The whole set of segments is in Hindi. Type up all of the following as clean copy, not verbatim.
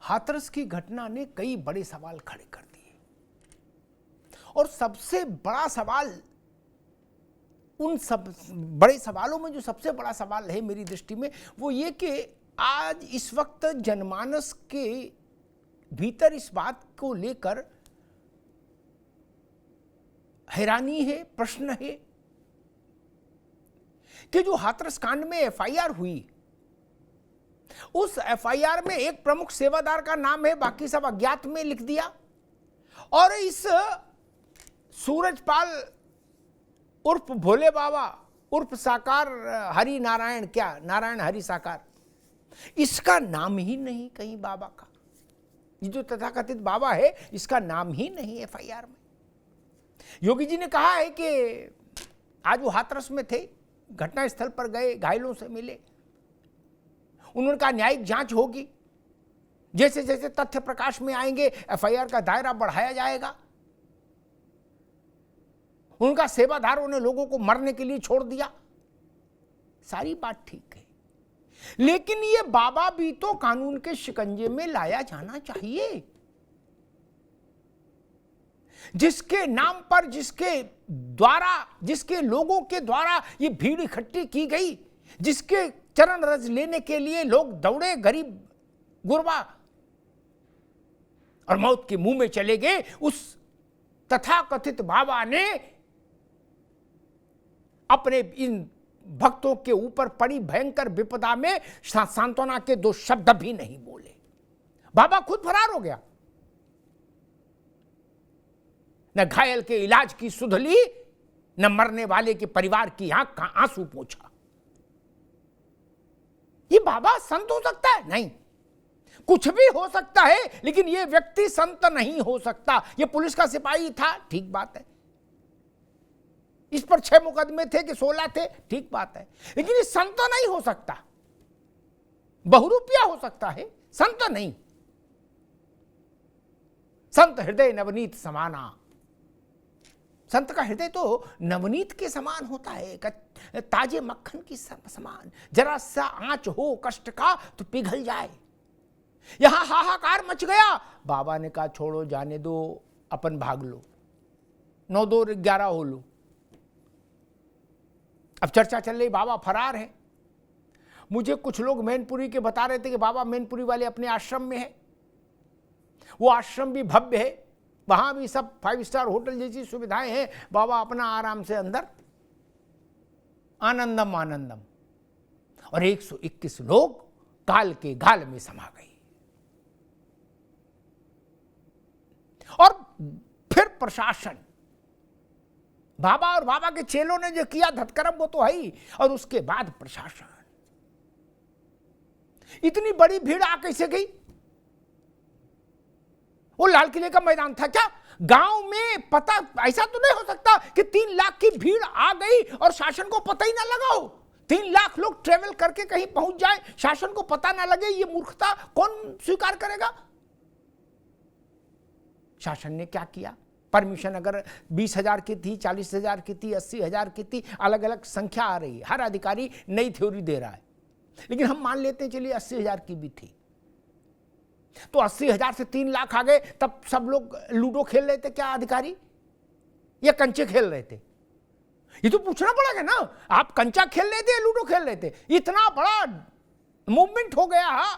हाथरस की घटना ने कई बड़े सवाल खड़े कर दिए और सबसे बड़ा सवाल, उन सब बड़े सवालों में जो सबसे बड़ा सवाल है मेरी दृष्टि में वो ये कि आज इस वक्त जनमानस के भीतर इस बात को लेकर हैरानी है, प्रश्न है कि जो हाथरस कांड में एफआईआर हुई, उस एफआईआर में एक प्रमुख सेवादार का नाम है, बाकी सब अज्ञात में लिख दिया। और इस सूरजपाल उर्फ भोले बाबा उर्फ साकार हरि नारायण, क्या नारायण हरि साकार, इसका नाम ही नहीं कहीं बाबा का। ये जो तथाकथित बाबा है इसका नाम ही नहीं एफआईआर में। योगी जी ने कहा है कि आज वो हाथरस में थे, घटना स्थल पर गए, घायलों से मिले, उन्होंने कहा न्यायिक जांच होगी, जैसे जैसे तथ्य प्रकाश में आएंगे एफआईआर का दायरा बढ़ाया जाएगा। उनका सेवादारों ने लोगों को मरने के लिए छोड़ दिया, सारी बात ठीक है, लेकिन ये बाबा भी तो कानून के शिकंजे में लाया जाना चाहिए। जिसके नाम पर, जिसके द्वारा, जिसके लोगों के द्वारा ये भीड़ इकट्ठी की गई, जिसके चरण रज लेने के लिए लोग दौड़े, गरीब गुरबा, और मौत के मुंह में चले गए, उस तथाकथित बाबा ने अपने इन भक्तों के ऊपर पड़ी भयंकर विपदा में सांत्वना के दो शब्द भी नहीं बोले। बाबा खुद फरार हो गया, न घायल के इलाज की सुध ली, न मरने वाले के परिवार की आंख का आंसू पोंछा। ये बाबा संत हो सकता है? नहीं, कुछ भी हो सकता है, लेकिन ये व्यक्ति संत नहीं हो सकता। ये पुलिस का सिपाही था, ठीक बात है, इस पर 6 मुकदमे थे कि 16 थे, ठीक बात है, लेकिन ये संत नहीं हो सकता। बहुरूपिया हो सकता है, संत नहीं। संत हृदय नवनीत समाना, संत का हृदय तो नवनीत के समान होता है, ताजे मक्खन की समान। जरा सा आंच हो कष्ट का तो पिघल जाए। यहां हाहाकार मच गया, बाबा ने कहा छोड़ो, जाने दो, अपन भाग लो, 9 2 11 हो लो। अब चर्चा चल रही बाबा फरार है। मुझे कुछ लोग मैनपुरी के बता रहे थे कि बाबा मैनपुरी वाले अपने आश्रम में है, वो आश्रम भी भव्य है, वहां भी सब 5 स्टार होटल जैसी सुविधाएं हैं, बाबा अपना आराम से अंदर आनंदम आनंदम। और 121 लोग काल के गाल में समा गए। और फिर प्रशासन, बाबा और बाबा के चेलों ने जो किया धतकरम वो तो है ही, और उसके बाद प्रशासन। इतनी बड़ी भीड़ आ कैसे गई? वो लाल किले का मैदान था क्या? गांव में पता, ऐसा तो नहीं हो सकता कि 3 लाख की भीड़ आ गई और शासन को पता ही ना लगा हो। 3 लाख लोग ट्रेवल करके कहीं पहुंच जाए, शासन को पता ना लगे, ये मूर्खता कौन स्वीकार करेगा? शासन ने क्या किया? परमिशन अगर 20,000 की थी, 40,000 की थी, 80,000 की थी, अलग अलग संख्या आ रही है, हर अधिकारी नई थ्योरी दे रहा है, लेकिन हम मान लेते हैं चलिए 80,000 की भी थी। तो 80,000 से 3 लाख आ गए, तब सब लोग लूडो खेल रहे थे क्या अधिकारी, या कंचे खेल रहे थे? ये तो पूछना पड़ेगा ना, आप कंचा खेल रहे थे या लूडो खेल रहे थे? इतना बड़ा मूवमेंट हो गया।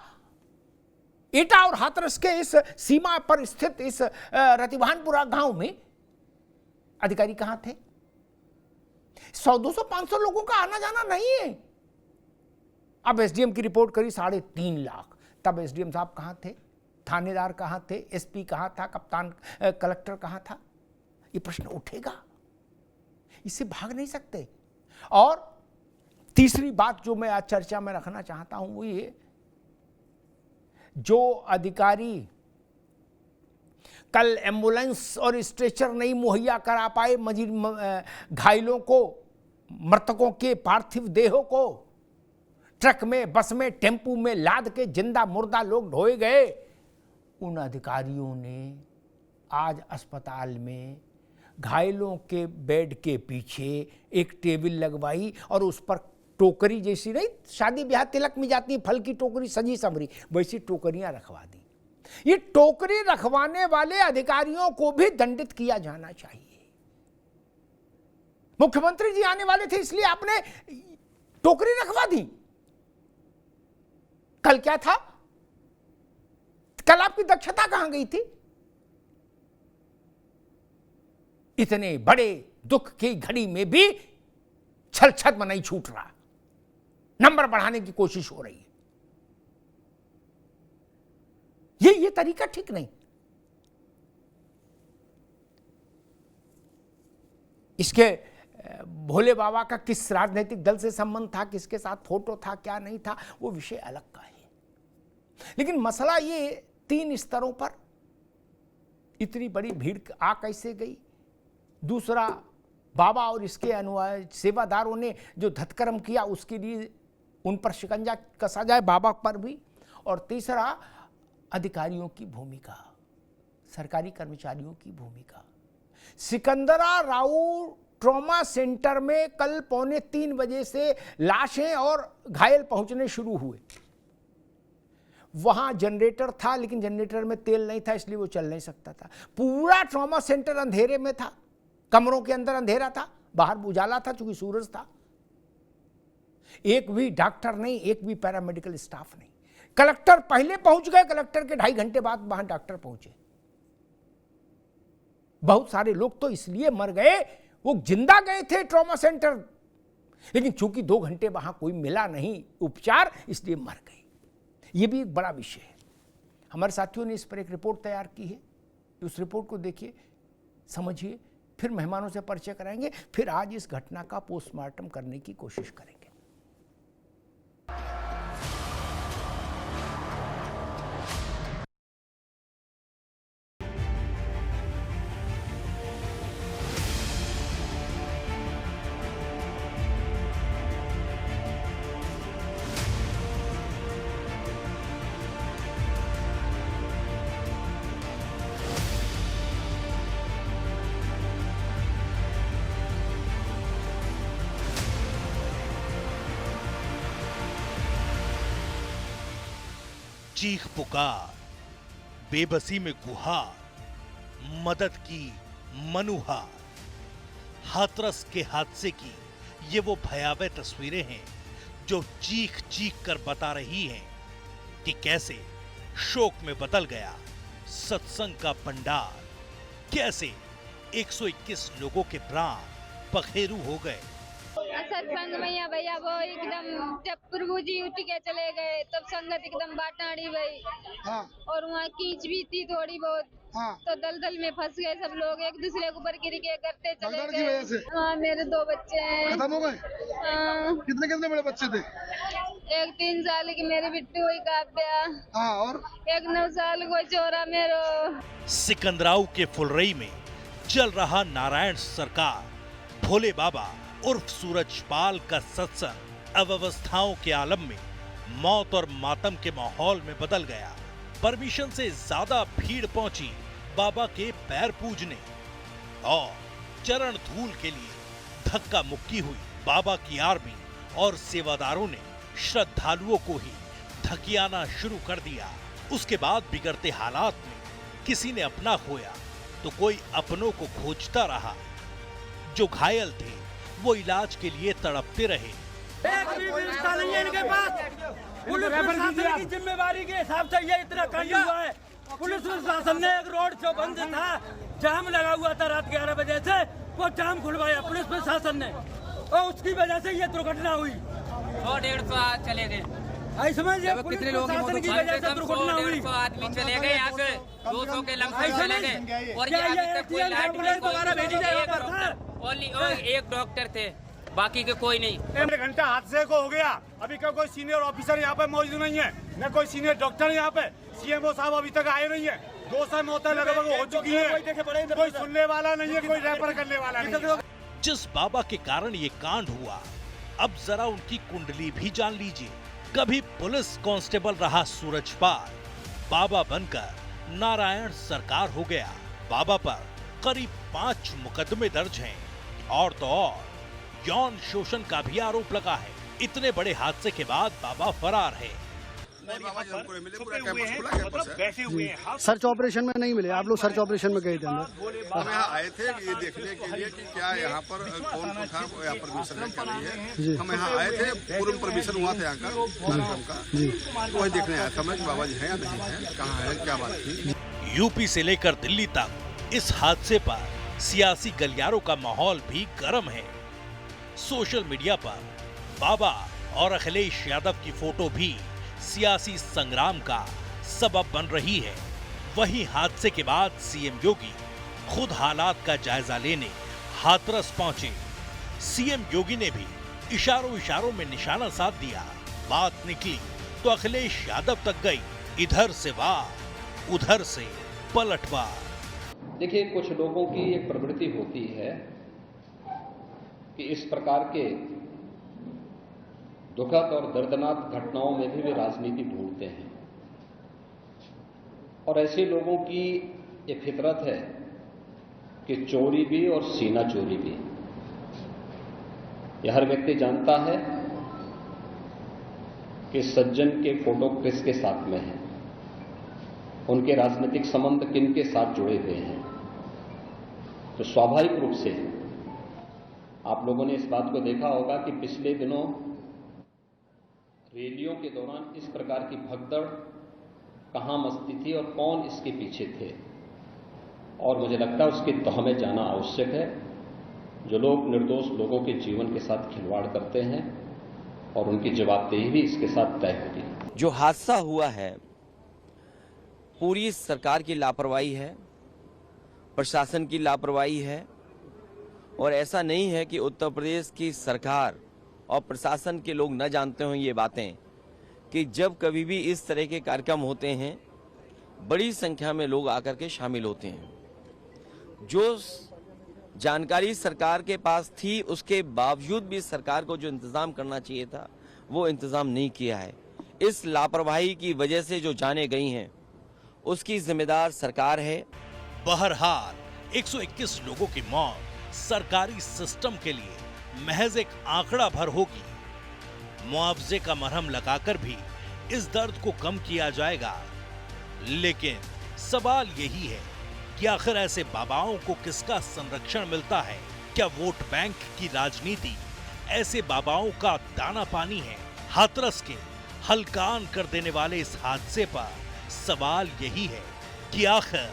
एटा और हाथरस के इस सीमा पर स्थित इस रतिवाहनपुरा गांव में अधिकारी कहां थे? 100 200 500 लोगों का आना जाना नहीं है। अब एसडीएम की रिपोर्ट करी 3.5 लाख, तब एसडीएम साहब कहां थे? थानेदार कहां थे? एसपी कहां था? कप्तान कलेक्टर कहां था? ये प्रश्न उठेगा, इससे भाग नहीं सकते। और तीसरी बात जो मैं आज चर्चा में रखना चाहता हूं वो ये, जो अधिकारी कल एम्बुलेंस और स्ट्रेचर नहीं मुहैया करा पाए, घायलों को, मृतकों के पार्थिव देहों को ट्रक में, बस में, टेम्पू में लाद के जिंदा मुर्दा लोग ढोए गए, उन अधिकारियों ने आज अस्पताल में घायलों के बेड के पीछे एक टेबल लगवाई और उस पर टोकरी जैसी, नहीं शादी ब्याह तिलक में जाती है फल की टोकरी सजी संवरी, वैसी टोकरियां रखवा दी। ये टोकरी रखवाने वाले अधिकारियों को भी दंडित किया जाना चाहिए। मुख्यमंत्री जी आने वाले थे इसलिए आपने टोकरी रखवा दी। कल क्या था? कल आपकी दक्षता कहां गई थी? इतने बड़े दुख की घड़ी में भी छल छद्म नहीं छूट रहा, नंबर बढ़ाने की कोशिश हो रही है। ये तरीका ठीक नहीं। इसके भोले बाबा का किस राजनीतिक दल से संबंध था, किसके साथ फोटो था, क्या नहीं था, वो विषय अलग का है। लेकिन मसला ये 3 स्तरों पर इतनी बड़ी भीड़ आ कैसे गई? दूसरा, बाबा और इसके अनुयायी सेवादारों ने जो धतकर्म किया उसके लिए उन पर शिकंजा कसा जाए, बाबा पर भी। और तीसरा, अधिकारियों की भूमिका, सरकारी कर्मचारियों की भूमिका। सिकंदरा राउ ट्रॉमा सेंटर में कल 2:45 बजे से लाशें और घायल पहुंचने शुरू हुए। वहां जनरेटर था लेकिन जनरेटर में तेल नहीं था, इसलिए वो चल नहीं सकता था। पूरा ट्रॉमा सेंटर अंधेरे में था, कमरों के अंदर अंधेरा था, बाहर उजाला था चूंकि सूरज था। एक भी डॉक्टर नहीं, एक भी पैरामेडिकल स्टाफ नहीं। कलेक्टर पहले पहुंच गए, कलेक्टर के 2.5 घंटे बाद वहां डॉक्टर पहुंचे। बहुत सारे लोग तो इसलिए मर गए, वो जिंदा गए थे ट्रॉमा सेंटर, लेकिन चूंकि 2 घंटे वहां कोई मिला नहीं उपचार, इसलिए मर गए। ये भी एक बड़ा विषय है। हमारे साथियों ने इस पर एक रिपोर्ट तैयार की है, उस रिपोर्ट को देखिए, समझिए, फिर मेहमानों से परिचय कराएंगे, फिर आज इस घटना का पोस्टमार्टम करने की कोशिश करेंगे। चीख पुकार, बेबसी में गुहार, मदद की मनुहार। हाथरस के हादसे की ये वो भयावह तस्वीरें हैं जो चीख चीख कर बता रही हैं कि कैसे शोक में बदल गया सत्संग का पंडाल, कैसे 121 लोगों के प्राण पखेरु हो गए। सत्संग में या भैया वो एकदम जब प्रभु जी उठ के चले गए तब संगत एकदम बाटाड़ी गई। हाँ। और वहाँ कीच भी थी थोड़ी बहुत। हाँ। तो दलदल में फंस गए सब लोग, एक दूसरे के ऊपर गिर के करते चले गए। हाँ, मेरे 2 बच्चे हैं। खत्म हो गए? कितने कितने बड़े बच्चे थे? एक 3 साल की मेरी बिट्टू हुई काव्या। हाँ, और एक 9 साल को चोरा मेरो। सिकंदराऊ के फुलरई में चल रहा नारायण सरकार भोले बाबा उर्फ सूरजपाल का सत्संग अव्यवस्थाओं के आलम में मौत और मातम के माहौल में बदल गया। परमिशन से ज्यादा भीड़ पहुंची बाबा के पैर पूजने और चरण धूल के लिए धक्का मुक्की हुई। बाबा की आर्मी और सेवादारों ने श्रद्धालुओं को ही धकियाना शुरू कर दिया। उसके बाद बिगड़ते हालात में किसी ने अपना खोया तो कोई अपनों को खोजता रहा। जो घायल थे वो इलाज के लिए तड़पते रहे। एक भी व्यवस्था नहीं है इनके पास। पुलिस प्रशासन की जिम्मेवारी के हिसाब से ये इतना कांड हुआ है। पुलिस प्रशासन ने एक रोड जो बंद था, जाम लगा हुआ था रात 11 बजे से, वो जाम खुलवाया पुलिस प्रशासन ने और उसकी वजह से ये दुर्घटना हुई। 100-150 चले गए। समझिए कितने लोग की वजह से दुर्घटना हुई। 100 आदमी चले गए, यहाँ से 200 के लमसम चले गए। और ये अभी तक कोई लाइट एक डॉक्टर थे, बाकी के कोई नहीं। 1 घंटा हादसे को हो गया, अभी का कोई सीनियर ऑफिसर यहाँ पे मौजूद नहीं है, न कोई सीनियर डॉक्टर यहाँ पे। सीएमओ साहब अभी तक आए नहीं है। 200 मौतें लगभग हो चुकी है, कोई सुनने वाला नहीं है, कोई रेफर करने वाला नहीं है। जिस बाबा के कारण ये कांड हुआ, अब जरा उनकी कुंडली भी जान लीजिए। कभी पुलिस कांस्टेबल रहा सूरजपाल, बाबा बनकर नारायण सरकार हो गया। बाबा पर करीब 5 मुकदमे दर्ज हैं और तो और यौन शोषण का भी आरोप लगा है। इतने बड़े हादसे के बाद बाबा फरार है। सर्च ऑपरेशन में नहीं मिले आप लोग? सर्च ऑपरेशन में गए थे अंदर? हम यहाँ आए थे ये देखने के लिए कि क्या यहाँ पर कौन था, यहाँ परमिशन है क्या नहीं है। हम यहाँ आए थे, पूर्ण परमिशन हुआ था यहाँ का कार्यक्रम का, तो वही देखने आया था मैं कि बाबा जी है या नहीं है, कहाँ है, क्या बात थी। यूपी से लेकर दिल्ली तक इस हादसे पर सियासी गलियारों का माहौल भी गर्म है। सोशल मीडिया पर बाबा और अखिलेश यादव की फोटो भी सियासी संग्राम का सबब बन रही है। वहीं हादसे के बाद सीएम योगी खुद हालात का जायजा लेने हाथरस पहुंचे। सीएम योगी ने भी इशारों में निशाना साध दिया। बात निकली तो अखिलेश यादव तक गई, इधर से वार उधर से पलटवार। देखिए, कुछ लोगों की एक प्रवृत्ति होती है कि इस प्रकार के दुखद और दर्दनाक घटनाओं में भी वे राजनीति ढूंढते हैं, और ऐसे लोगों की एक फितरत है कि चोरी भी और सीना चोरी भी। यह हर व्यक्ति जानता है कि सज्जन के फोटो किसके साथ में है, उनके राजनीतिक संबंध किन के साथ जुड़े हुए हैं। तो स्वाभाविक रूप से आप लोगों ने इस बात को देखा होगा कि पिछले दिनों रैलियों के दौरान इस प्रकार की भगदड़ कहां मचती थी और कौन इसके पीछे थे, और मुझे लगता है उसकी तह में जाना आवश्यक है। जो लोग निर्दोष लोगों के जीवन के साथ खिलवाड़ करते हैं, और उनकी जवाबदेही भी इसके साथ तय होगी। जो हादसा हुआ है पूरी सरकार की लापरवाही है, प्रशासन की लापरवाही है, और ऐसा नहीं है कि उत्तर प्रदेश की सरकार और प्रशासन के लोग न जानते हों ये बातें कि जब कभी भी इस तरह के कार्यक्रम होते हैं बड़ी संख्या में लोग आकर के शामिल होते हैं। जो जानकारी सरकार के पास थी उसके बावजूद भी सरकार को जो इंतजाम करना चाहिए था वो इंतजाम नहीं किया है। इस लापरवाही की वजह से जो जाने गई हैं उसकी जिम्मेदार सरकार है। बहरहाल 121 लोगों की मौत सरकारी सिस्टम के लिए महज एक आंकड़ा भर होगी। मुआवजे का मरहम लगाकर भी इस दर्द को कम किया जाएगा। लेकिन सवाल यही है कि आखिर ऐसे बाबाओं को किसका संरक्षण मिलता है? क्या वोट बैंक की राजनीति ऐसे बाबाओं का दाना पानी है? हाथरस के हलकान कर देने वाले इस हादसे पर सवाल यही है कि आखिर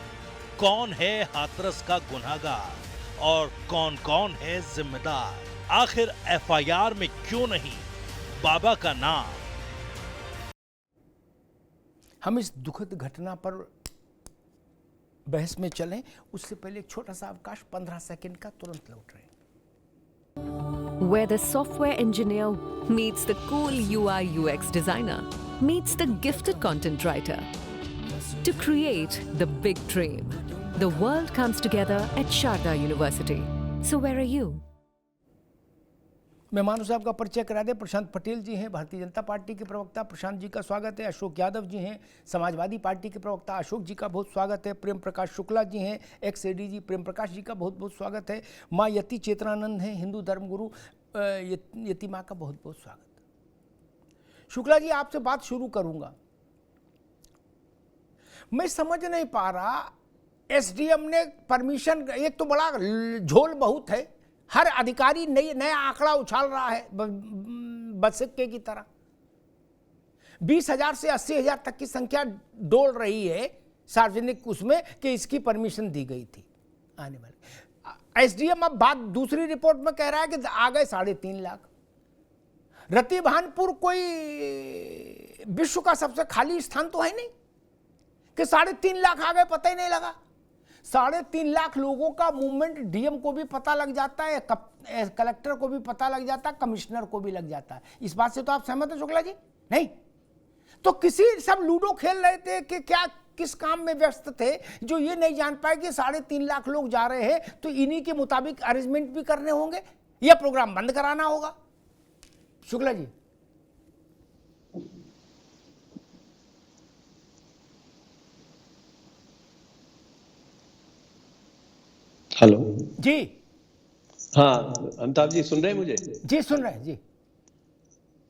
कौन है हाथरस का गुनहगार और कौन कौन है जिम्मेदार? आखिर एफआईआर में क्यों नहीं बाबा का नाम? हम इस दुखद घटना पर बहस में चलें उससे पहले एक छोटा सा अवकाश 15 सेकंड का, तुरंत लौट रहे हैं। Where the software engineer meets the cool UI UX designer, meets the gifted content writer to create the big dream. The world comes together at Sharda University. So where are you? मेहमानों साहब का परिचय करा दे। प्रशांत पटेल जी हैं, भारतीय जनता पार्टी के प्रवक्ता, प्रशांत जी का स्वागत है। अशोक यादव जी हैं, समाजवादी पार्टी के प्रवक्ता, अशोक जी का बहुत स्वागत है। प्रेम प्रकाश शुक्ला जी हैं, एक्स एडीजी, प्रेम प्रकाश जी का बहुत बहुत स्वागत है। माँ यति चेतनानंद हैं, हिंदू धर्मगुरु, यति माँ का बहुत बहुत स्वागत। शुक्ला जी, आपसे बात शुरू करूंगा। मैं समझ नहीं पा रहा, एसडीएम ने परमिशन, एक तो बड़ा झोल बहुत है, हर अधिकारी नया आंकड़ा उछाल रहा है बसिक्के की तरह। 20,000 से 80,000 तक की संख्या डोल रही है सार्वजनिक उसमें कि इसकी परमिशन दी गई थी आने वाले। एसडीएम अब बात दूसरी रिपोर्ट में कह रहा है कि आ गए 3.5 लाख। रति भानपुर कोई विश्व का सबसे खाली स्थान तो है नहीं कि 3.5 लाख आ गए पता ही नहीं लगा। 3.5 लाख लोगों का मूवमेंट डीएम को भी पता लग जाता है, कलेक्टर को भी पता लग जाता है, कमिश्नर को भी लग जाता है। इस बात से तो आप सहमत हैं शुक्ला जी? नहीं तो किसी सब लूडो खेल रहे थे कि क्या किस काम में व्यस्त थे जो ये नहीं जान पाए कि 3.5 लाख लोग जा रहे हैं तो इन्हीं के मुताबिक अरेंजमेंट भी करने होंगे या प्रोग्राम बंद कराना होगा। शुक्ला जी। हेलो जी। हाँ अमिताभ जी सुन रहे हैं मुझे? जी सुन रहे हैं जी।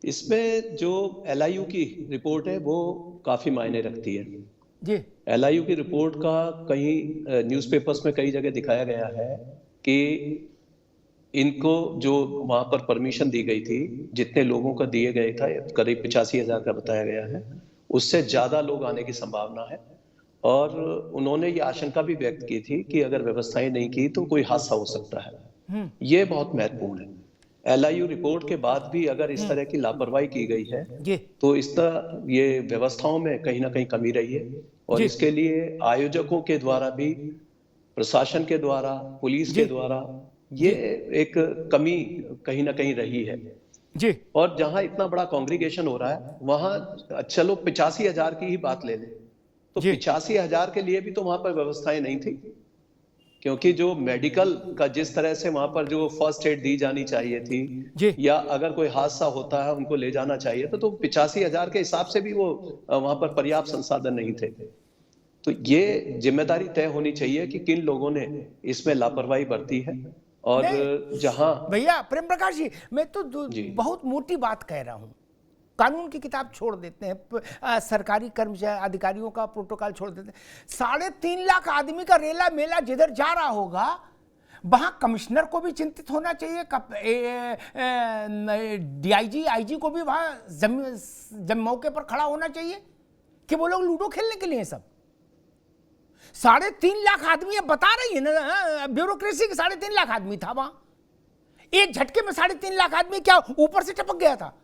इसमें जो LIU की रिपोर्ट है वो काफी मायने रखती है जी। LIU की रिपोर्ट का कहीं न्यूज़पेपर्स में कई जगह दिखाया गया है कि इनको जो वहां पर परमिशन दी गई थी, जितने लोगों को दिए गए था, करीब 85,000 का बताया गया है, उससे ज्यादा लोग आने की संभावना है। और उन्होंने ये आशंका भी व्यक्त की थी कि अगर व्यवस्थाएं नहीं की तो कोई हादसा हो सकता है। ये बहुत महत्वपूर्ण है। LIU रिपोर्ट के बाद भी अगर इस तरह की लापरवाही की गई है तो इस तरह ये व्यवस्थाओं में कहीं ना कहीं कमी रही है, और इसके लिए आयोजकों के द्वारा भी, प्रशासन के द्वारा, पुलिस के द्वारा ये एक कमी कहीं ना कहीं रही है जी। और जहां इतना बड़ा कांग्रीगेशन हो रहा है वहां चलो 85,000 की ही बात ले लें, तो 85,000 के लिए भी तो वहां पर व्यवस्थाएं नहीं थी, क्योंकि जो मेडिकल का जिस तरह से वहां पर जो फर्स्ट एड दी जानी चाहिए थी, या अगर कोई हादसा होता है उनको ले जाना चाहिए तो 85,000 के हिसाब से भी वो वहां पर पर्याप्त संसाधन नहीं थे। तो ये जिम्मेदारी तय होनी चाहिए कि किन लोगों ने इसमें लापरवाही बरती है। और जहां भैया प्रेम प्रकाश जी, मैं तो बहुत मोटी बात कह रहा हूं। कानून की किताब छोड़ देते हैं, सरकारी कर्मचारी अधिकारियों का प्रोटोकॉल छोड़ देते हैं। 3.5 लाख आदमी का रेला मेला जिधर जा रहा होगा वहां कमिश्नर को भी चिंतित होना चाहिए, DIG IG को भी वहां जब मौके पर खड़ा होना चाहिए कि वो लोग लूडो खेलने के लिए सब। 3.5 लाख आदमी, अब बता रही है ना ब्यूरोक्रेसी के, 3.5 लाख आदमी था वहां। एक झटके में 3.5 लाख आदमी क्या ऊपर से टपक गया था?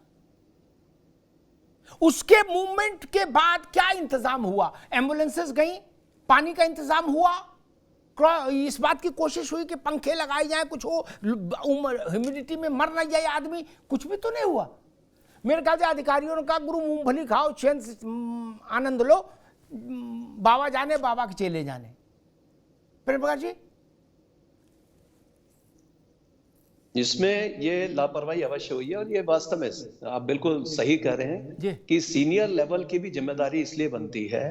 उसके मूवमेंट के बाद क्या इंतजाम हुआ? एम्बुलेंसेस गई, पानी का इंतजाम हुआ, इस बात की कोशिश हुई कि पंखे लगाए जाए, कुछ हो, ह्यूमिडिटी में मर न जाए आदमी, कुछ भी तो नहीं हुआ। मेरे ख्याल से अधिकारियों ने कहा गुरु मूंगफली खाओ, चैन से आनंद लो, बाबा जाने बाबा के चले जाने। प्रेम प्रकाश जी, इसमें ये लापरवाही अवश्य हुई है, और ये वास्तव में आप बिल्कुल सही कह रहे हैं कि सीनियर लेवल की भी जिम्मेदारी इसलिए बनती है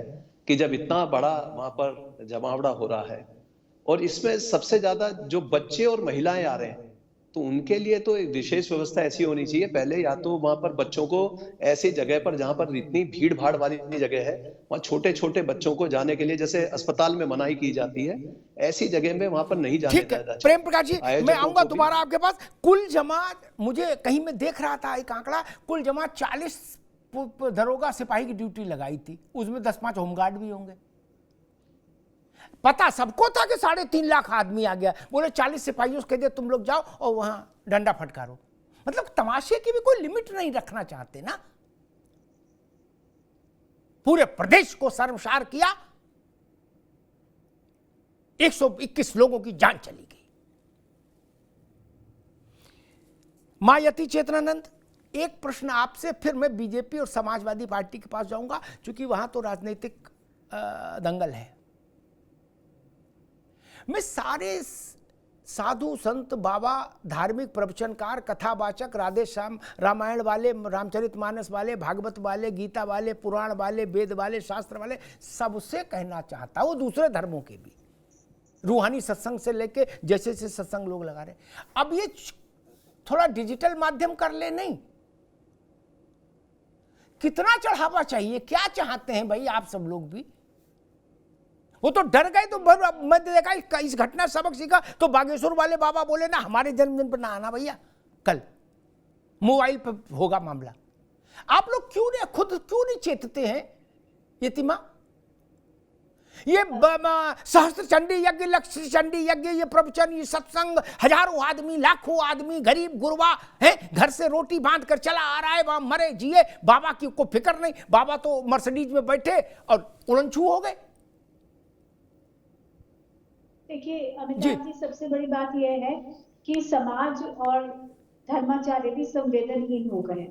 कि जब इतना बड़ा वहां पर जमावड़ा हो रहा है, और इसमें सबसे ज्यादा जो बच्चे और महिलाएं आ रहे हैं, तो उनके लिए तो एक विशेष व्यवस्था ऐसी होनी चाहिए। पहले या तो वहां पर बच्चों को ऐसी जगह पर जहां पर इतनी भीड़ भाड़ वाली जगह है, वहां छोटे छोटे बच्चों को जाने के लिए, जैसे अस्पताल में मनाही की जाती है, ऐसी जगह में वहां पर नहीं जाने दिया जाता। प्रेम प्रकाश जी, मैं आऊंगा दोबारा आपके पास। कुल जमात, मुझे कहीं में देख रहा था एक आंकड़ा, कुल जमात 40 दरोगा सिपाही की ड्यूटी लगाई थी, उसमें 10-5 होमगार्ड भी होंगे। पता सबको था कि 3.5 लाख आदमी आ गया, बोले 40 सिपाहियों से कह दिया तुम लोग जाओ और वहां डंडा फटकारो। मतलब तमाशे की भी कोई लिमिट नहीं रखना चाहते ना। पूरे प्रदेश को शर्मसार किया, 121 लोगों की जान चली गई। मां यति चेतनानंद, एक प्रश्न आपसे, फिर मैं बीजेपी और समाजवादी पार्टी के पास जाऊंगा, क्योंकि वहां तो राजनीतिक दंगल है। मैं सारे साधु संत बाबा, धार्मिक प्रवचनकार, कथावाचक, राधे श्याम रामायण वाले, रामचरितमानस वाले, भागवत वाले, गीता वाले, पुराण वाले, वेद वाले, शास्त्र वाले, सबसे कहना चाहता हूं, दूसरे धर्मों के भी, रूहानी सत्संग से लेके जैसे जैसे सत्संग लोग लगा रहे, अब ये थोड़ा डिजिटल माध्यम कर ले, नहीं, कितना चढ़ावा चाहिए? क्या चाहते हैं भाई आप सब लोग भी? वो तो डर गए। तो मैं देखा इस घटना सबक सीखा, तो बागेश्वर वाले बाबा बोले ना हमारे जन्मदिन पर ना आना भैया, कल मोबाइल पर होगा मामला। आप लोग क्यों नहीं चेतते हैं? यतिमा, ये सहस्त्र चंडी यज्ञ, लक्ष्य चंडी यज्ञ, ये प्रवचन, ये सत्संग, हजारों आदमी, लाखों आदमी, गरीब गुरबा है, घर से रोटी बांध कर चला आ रहा है, वहां मरे जिए, बाबा की को फिक्र नहीं। बाबा तो मर्सिडीज में बैठे और उड़नछू हो गए। देखिए अमिताभ जी, सबसे बड़ी बात यह है कि समाज और धर्माचार्य भी संवेदनहीन हो गए।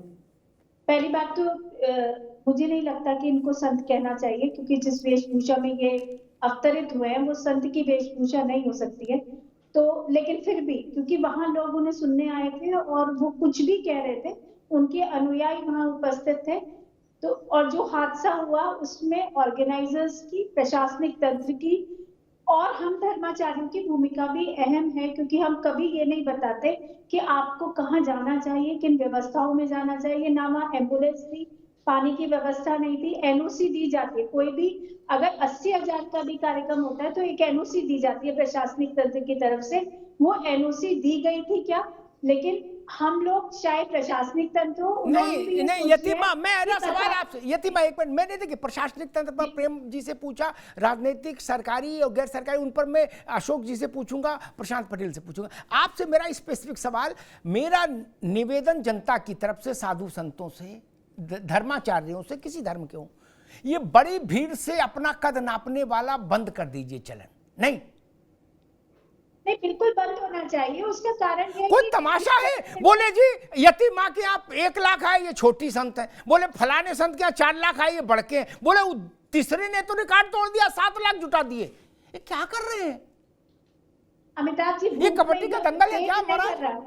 पहली बात तो मुझे नहीं लगता कि इनको संत कहना चाहिए, क्योंकि जिस वेशभूषा में ये अवतरित हुए हैं वो संत की वेशभूषा नहीं हो सकती है। तो लेकिन फिर भी, क्योंकि वहां लोग उन्हें सुनने आए थे और वो कुछ भी कह रहे थे, उनके अनुयायी वहां उपस्थित थे, तो और जो हादसा हुआ उसमें ऑर्गेनाइजर्स की, प्रशासनिक तंत्र की और हम धर्माचार्यों की भूमिका भी अहम है, क्योंकि हम कभी ये नहीं बताते कि आपको कहाँ जाना चाहिए, किन व्यवस्थाओं में जाना चाहिए। ना वहाँ एम्बुलेंस थी, पानी की व्यवस्था नहीं थी, एनओसी दी जाती है। कोई भी अगर 80,000 का भी कार्यक्रम होता है तो एक एनओसी दी जाती है प्रशासनिक तंत्र की तरफ से। वो एनओसी दी गई थी क्या? लेकिन हम लोग चाहे प्रशासनिक तंत्र हो, नहीं यतीमा, मेरा सवाल आपसे, यतीमा एक मिनट, मैंने देखिए प्रशासनिक तंत्र पर प्रेम जी से पूछा, राजनीतिक सरकारी और गैर सरकारी उन पर मैं अशोक जी से पूछूंगा, प्रशांत पटेल से पूछूंगा। आपसे मेरा स्पेसिफिक सवाल, मेरा निवेदन जनता की तरफ से, साधु संतों से, धर्माचार्यों से, किसी धर्म के हो, ये बड़ी भीड़ से अपना कद नापने वाला बंद कर दीजिए चलन। नहीं बिल्कुल बंद होना चाहिए। उसका कारण ये कोई तमाशा है, बोले जी यतीमा के आप 1 लाख आए, ये छोटी संत है, बोले फलाने संत के यहाँ 4 लाख आए, ये बड़के हैं, बोले तीसरे ने तो रिकॉर्ड तोड़ दिया, 7 लाख जुटा दिए। ये क्या कर रहे हैं अमिताभ जी? ये कबड्डी का दंगल है क्या महाराज?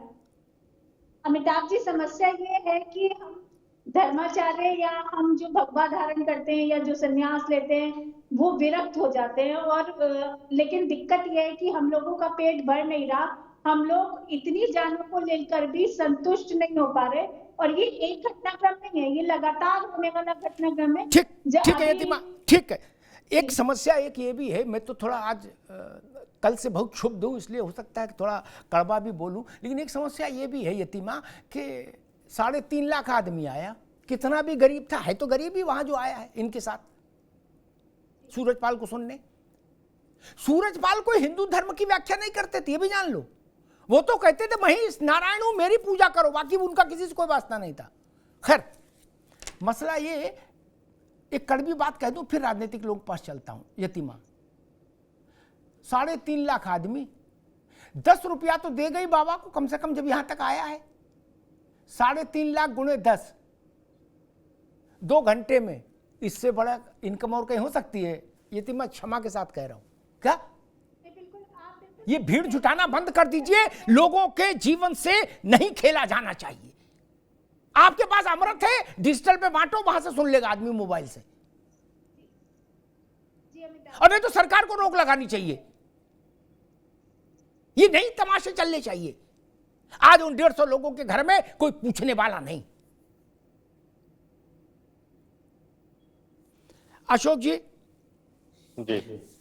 अमिताभ जी, समस्या ये है कि हम धर्माचार्य या हम जो भगवा धारण करते हैं या जो संन्यास लेते हैं वो विरक्त हो जाते हैं। और लेकिन दिक्कत यह है कि हम लोगों का पेट भर नहीं रहा, हम लोग इतनी जानों को लेकर भी संतुष्ट नहीं हो पा रहे। और ये एक घटनाक्रम नहीं है, ये लगातार होने वाला घटनाक्रम है। ठीक है यतीमा, ठीक है। एक समस्या एक ये भी है, मैं तो थोड़ा आज कल से बहुत क्षुब्ध हूँ, इसलिए हो सकता है कि थोड़ा कड़वा भी बोलूँ, लेकिन एक समस्या ये भी है यतीमा कि 3.5 लाख आदमी आया, कितना भी गरीब था, है तो गरीब ही वहां जो आया है इनके साथ सूरजपाल को सुनने। सूरजपाल कोई हिंदू धर्म की व्याख्या नहीं करते थे, ये भी जान लो। वो तो कहते थे मैं नारायण हूं, मेरी पूजा करो, बाकी उनका किसी से कोई वास्ता नहीं था। खैर, मसला ये, एक कड़वी बात कह दूं फिर राजनीतिक लोग पास चलता हूं। यतीमा 3.5 लाख आदमी, 10 रुपया तो दे गई बाबा को कम से कम जब यहां तक आया है। 3.5 लाख गुणे 10, 2 घंटे में इससे बड़ा इनकम और कहीं हो सकती है? यतीमा क्षमा के साथ कह रहा हूं, क्या ये भीड़ जुटाना बंद कर दीजिए। लोगों के जीवन से नहीं खेला जाना चाहिए। आपके पास अमृत है, डिजिटल पे बांटो, वहां से सुन लेगा आदमी मोबाइल से। और नहीं तो सरकार को रोक लगानी चाहिए। ये नहीं तमाशे चलने चाहिए। आज उन 150 लोगों के घर में कोई पूछने वाला नहीं। अशोक जी,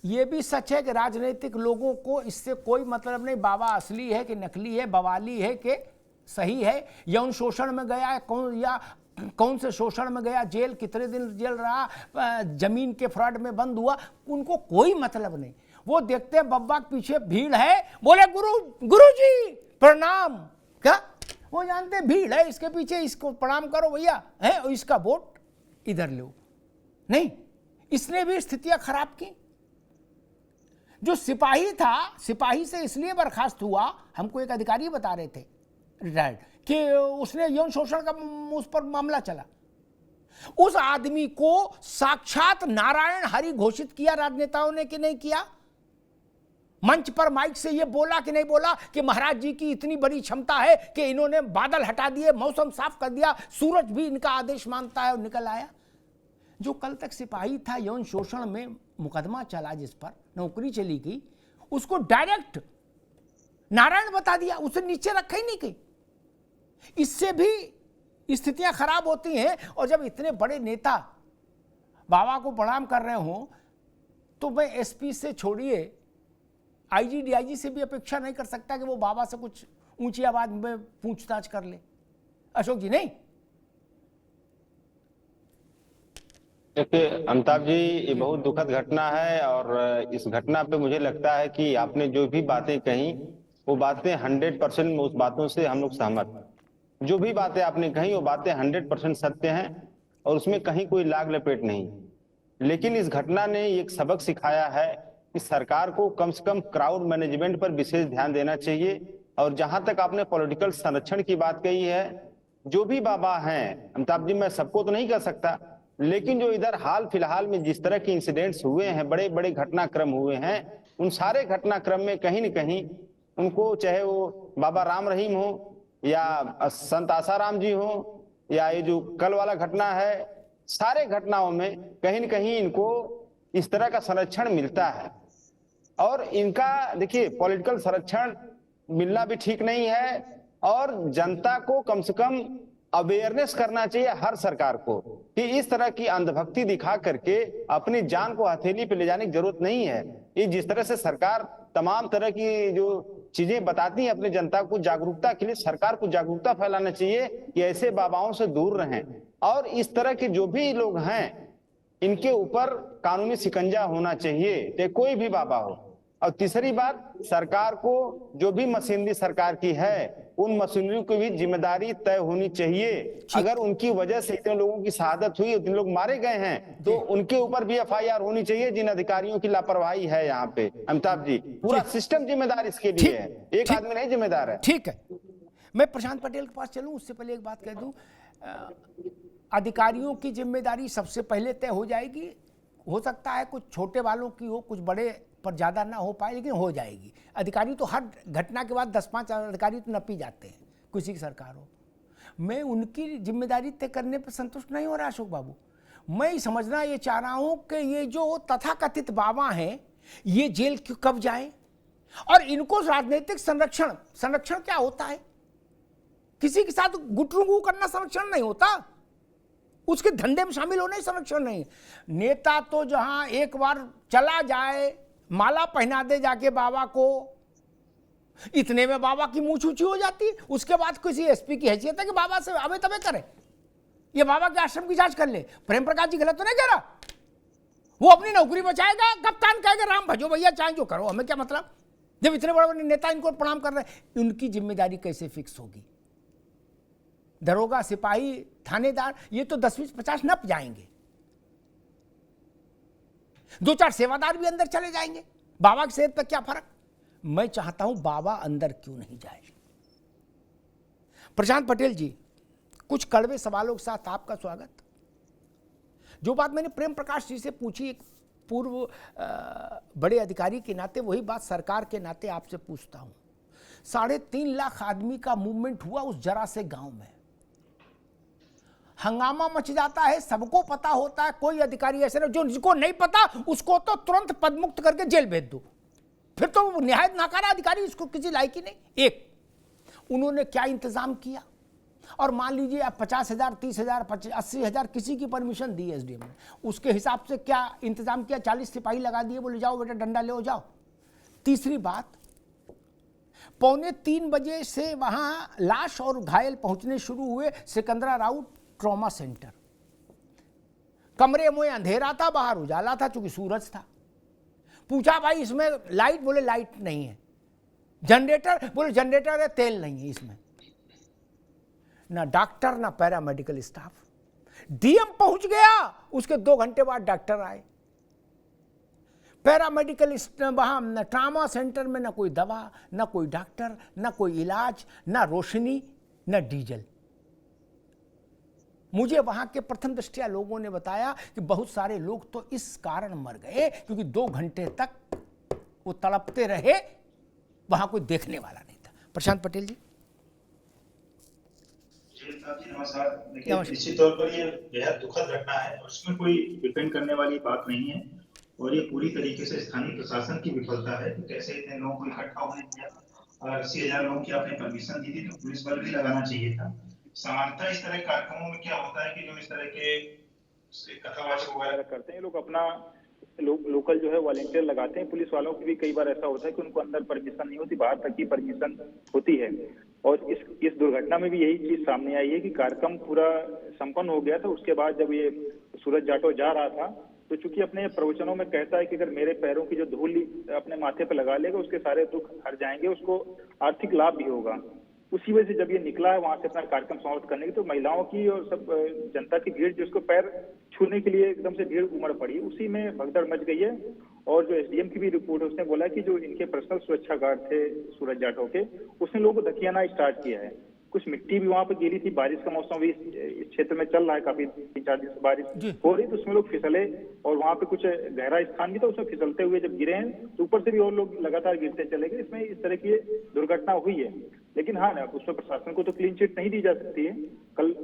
ये भी सच है कि राजनीतिक लोगों को इससे कोई मतलब नहीं, बाबा असली है कि नकली है, बवाली है कि सही है, यौन शोषण में गया है कौन से शोषण में गया, जेल कितने दिन जेल रहा, जमीन के फ्रॉड में बंद हुआ, उनको कोई मतलब नहीं। वो देखते हैं बब्बा के पीछे भीड़ है, बोले गुरु जी प्रणाम, क्या वो जानते भीड़ है इसके पीछे, इसको प्रणाम करो भैया है, और इसका वोट इधर लो। नहीं, इसने भी स्थितियां खराब की। जो सिपाही था, सिपाही से इसलिए बर्खास्त हुआ, हमको एक अधिकारी बता रहे थे रिटायर्ड, कि उसने यौन शोषण का उस पर मामला चला। उस आदमी को साक्षात नारायण हरि घोषित किया राजनेताओं ने कि नहीं किया? मंच पर माइक से ये बोला कि नहीं बोला कि महाराज जी की इतनी बड़ी क्षमता है कि इन्होंने बादल हटा दिए, मौसम साफ कर दिया, सूरज भी इनका आदेश मानता है और निकल आया। जो कल तक सिपाही था, यौन शोषण में मुकदमा चला, जिस पर नौकरी चली गई, उसको डायरेक्ट नारायण बता दिया, उसे नीचे रखा ही नहीं कहीं। इससे भी स्थितियां खराब होती हैं। और जब इतने बड़े नेता बाबा को प्रणाम कर रहे हो, तो मैं एसपी से छोड़िए, आईजी डीआईजी से भी अपेक्षा नहीं कर सकता कि वो बाबा से कुछ ऊंची आवाज में पूछताछ कर ले। अशोक जी, नहीं? देखिए अमिताभ जी, ये बहुत दुखद घटना है और इस घटना पे मुझे लगता है कि आपने जो भी बातें कही वो बातें 100% उस बातों से हम लोग सहमत हैं। जो भी बातें आपने कही वो बातें 100% सत्य हैं और उसमें कहीं कोई लाग लपेट नहीं। लेकिन इस घटना ने एक सबक सिखाया है कि सरकार को कम से कम क्राउड मैनेजमेंट पर विशेष ध्यान देना चाहिए। और जहां तक आपने पॉलिटिकल संरक्षण की बात कही है, जो भी बाबा हैं, अमिताभ जी मैं सबको तो नहीं कह सकता, लेकिन जो इधर हाल फिलहाल में जिस तरह के इंसिडेंट्स हुए हैं, बड़े बड़े घटनाक्रम हुए हैं, उन सारे घटनाक्रम में कहीं न कहीं उनको, चाहे वो बाबा राम रहीम हो या संत आसाराम जी हो या ये जो कल वाला घटना है, सारे घटनाओं में कहीं न कहीं इनको इस तरह का संरक्षण मिलता है। और इनका देखिए पॉलिटिकल संरक्षण मिलना भी ठीक नहीं है, और जनता को कम से कम अवेयरनेस करना चाहिए हर सरकार को कि इस तरह की अंधभक्ति दिखा करके अपनी जान को हथेली पे ले जाने की जरूरत नहीं है। ये जिस तरह से सरकार तमाम तरह की जो चीजें बताती है अपनी जनता को जागरूकता के लिए, सरकार को जागरूकता फैलाना चाहिए कि ऐसे बाबाओं से दूर रहें, और इस तरह के जो भी लोग हैं इनके ऊपर कानूनी शिकंजा होना चाहिए, चाहे कोई भी बाबा हो। और तीसरी बात, सरकार को जो भी मशीनरी सरकार की है उन मशीनरी की भी जिम्मेदारी तय होनी चाहिए। अगर उनकी वजह से इतने लोगों की शहादत हुई, इतने लोग मारे गए हैं, तो उनके ऊपर भी FIR होनी चाहिए जिन अधिकारियों की लापरवाही है यहाँ पे। अमिताभ जी, पूरा सिस्टम जिम्मेदार इसके लिए है, एक आदमी नहीं जिम्मेदार है। ठीक है, मैं प्रशांत पटेल के पास चलूं उससे पहले एक बात कह दूं, अधिकारियों की जिम्मेदारी सबसे पहले तय हो जाएगी। हो सकता है कुछ छोटे वालों की हो, कुछ बड़े पर ज़्यादा ना हो पाए, लेकिन हो जाएगी। अधिकारी तो हर घटना के बाद 10-5 अधिकारी तो नपी जाते हैं, किसी की सरकार हो। मैं उनकी जिम्मेदारी तय करने पर संतुष्ट नहीं हो रहा अशोक बाबू। मैं समझना ये चाह रहा हूँ कि ये जो तथाकथित बाबा हैं ये जेल क्यों कब जाएं, और इनको राजनीतिक संरक्षण क्या होता है? किसी के साथ गुटरुगू करना संरक्षण नहीं होता, उसके धंधे में शामिल होना ही संरक्षण नहीं। नेता तो जहां एक बार चला जाए, माला पहना दे जाके बाबा को, इतने में बाबा की मूंछ ऊंची हो जाती है। उसके बाद किसी SP की हैसियत है कि बाबा से अबे तबे करे, ये बाबा के आश्रम की जांच कर ले। प्रेम प्रकाश जी गलत तो नहीं कह रहा, वो अपनी नौकरी बचाएगा, कप्तान कहेगा राम भजो भैया, चाहे जो करो, हमें क्या मतलब, जब इतने बड़े बड़े नेता इनको प्रणाम कर रहे हैं। उनकी जिम्मेदारी कैसे फिक्स होगी? दरोगा, सिपाही, थानेदार, ये तो 10-20-50 नप जाएंगे, 2-4 सेवादार भी अंदर चले जाएंगे। बाबा की सेहत पर क्या फर्क? मैं चाहता हूं बाबा अंदर क्यों नहीं जाए। प्रशांत पटेल जी, कुछ कड़वे सवालों के साथ आपका स्वागत। जो बात मैंने प्रेम प्रकाश जी से पूछी एक पूर्व बड़े अधिकारी के नाते, वही बात सरकार के नाते आपसे पूछता हूं। 3.5 लाख आदमी का मूवमेंट हुआ उस जरा से गांव में, हंगामा मच जाता है, सबको पता होता है। कोई अधिकारी ऐसे नहीं, जो जिसको नहीं पता उसको तो तुरंत पदमुक्त करके जेल भेज दो, फिर तो निहायत नाकारा अधिकारी, इसको किसी लायक ही नहीं। एक, उन्होंने क्या इंतजाम किया? और मान लीजिए आप 50,000, 30,000, 80,000 किसी की परमिशन दी SDM ने, उसके हिसाब से क्या इंतजाम किया? 40 सिपाही लगा दिए, बोले जाओ बेटा डंडा ले जाओ। तीसरी बात, 2:45 बजे से वहां लाश और घायल पहुंचने शुरू हुए सिकंदरा राउत ट्रॉमा सेंटर। कमरे में अंधेरा था, बाहर उजाला था चूंकि सूरज था। पूछा भाई इसमें लाइट? बोले लाइट नहीं है। जनरेटर? बोले जनरेटर है, तेल नहीं है इसमें। ना डॉक्टर ना पैरामेडिकल स्टाफ। DM पहुंच गया, उसके 2 घंटे बाद डॉक्टर आए। पैरामेडिकल वहां ट्रॉमा सेंटर में ना कोई दवा, ना कोई डॉक्टर, ना कोई इलाज, ना रोशनी, ना डीजल। मुझे वहां के प्रथम दृष्टया लोगों ने बताया कि बहुत सारे लोग तो इस कारण मर गए क्योंकि 2 घंटे तक वो तड़पते रहे, वहां कोई देखने वाला नहीं था। प्रशांत पटेल जी। नमस्कार। देखिए, निश्चित तौर पर ये बेहद दुखद घटना है और इसमें कोई डिपेंड करने वाली बात नहीं है, और ये पूरी तरीके से स्थानीय प्रशासन की विफलता है कि कैसे इतने लोगों को इकट्ठा होने दिया। अगर 80,000 लोगों की आपने परमिशन दी थी तो पुलिस बल भी लगाना चाहिए था। सामान्यतः इस तरह के कार्यक्रमों में क्या होता है कि जो इस तरह के कथावाचक वगैरह करते हैं, लोग अपना लोकल जो है वॉलंटियर लगाते हैं। पुलिस वालों की भी कई बार ऐसा होता है कि उनको अंदर परमिशन नहीं होती, बाहर तक की परमिशन होती है। और इस दुर्घटना में भी यही चीज सामने आई है कि कार्यक्रम पूरा संपन्न हो गया था। उसके बाद जब ये सूरज जाटव जा रहा था तो चूंकि अपने प्रवचनों में कहता है कि अगर मेरे पैरों की जो धूल अपने माथे पर लगा लेगा उसके सारे दुख हट जाएंगे, उसको आर्थिक लाभ भी होगा। उसी वजह से जब ये निकला है वहां से अपना कार्यक्रम समाप्त करने की, तो महिलाओं की और सब जनता की भीड़ जिसको पैर छूने के लिए एकदम से भीड़ उमड़ पड़ी, उसी में भगदड़ मच गई है। और जो SDM की भी रिपोर्ट है उसने बोला कि जो इनके पर्सनल सुरक्षा गार्ड थे सूरज जाटव के, उसने लोगों को धकियाना स्टार्ट किया है। कुछ मिट्टी भी वहां पर गिरी थी, बारिश का मौसम भी इस क्षेत्र में चल रहा है, काफी 3-4 दिन से बारिश हो रही, तो उसमें लोग फिसले और वहां पे कुछ गहरा स्थान भी था, उसमें फिसलते हुए जब गिरे हैं तो ऊपर से भी और लोग लगातार गिरते चले गए। इसमें इस तरह की दुर्घटना हुई है। लेकिन हाँ, उसमें प्रशासन को तो क्लीन चिट नहीं दी जा सकती है। कल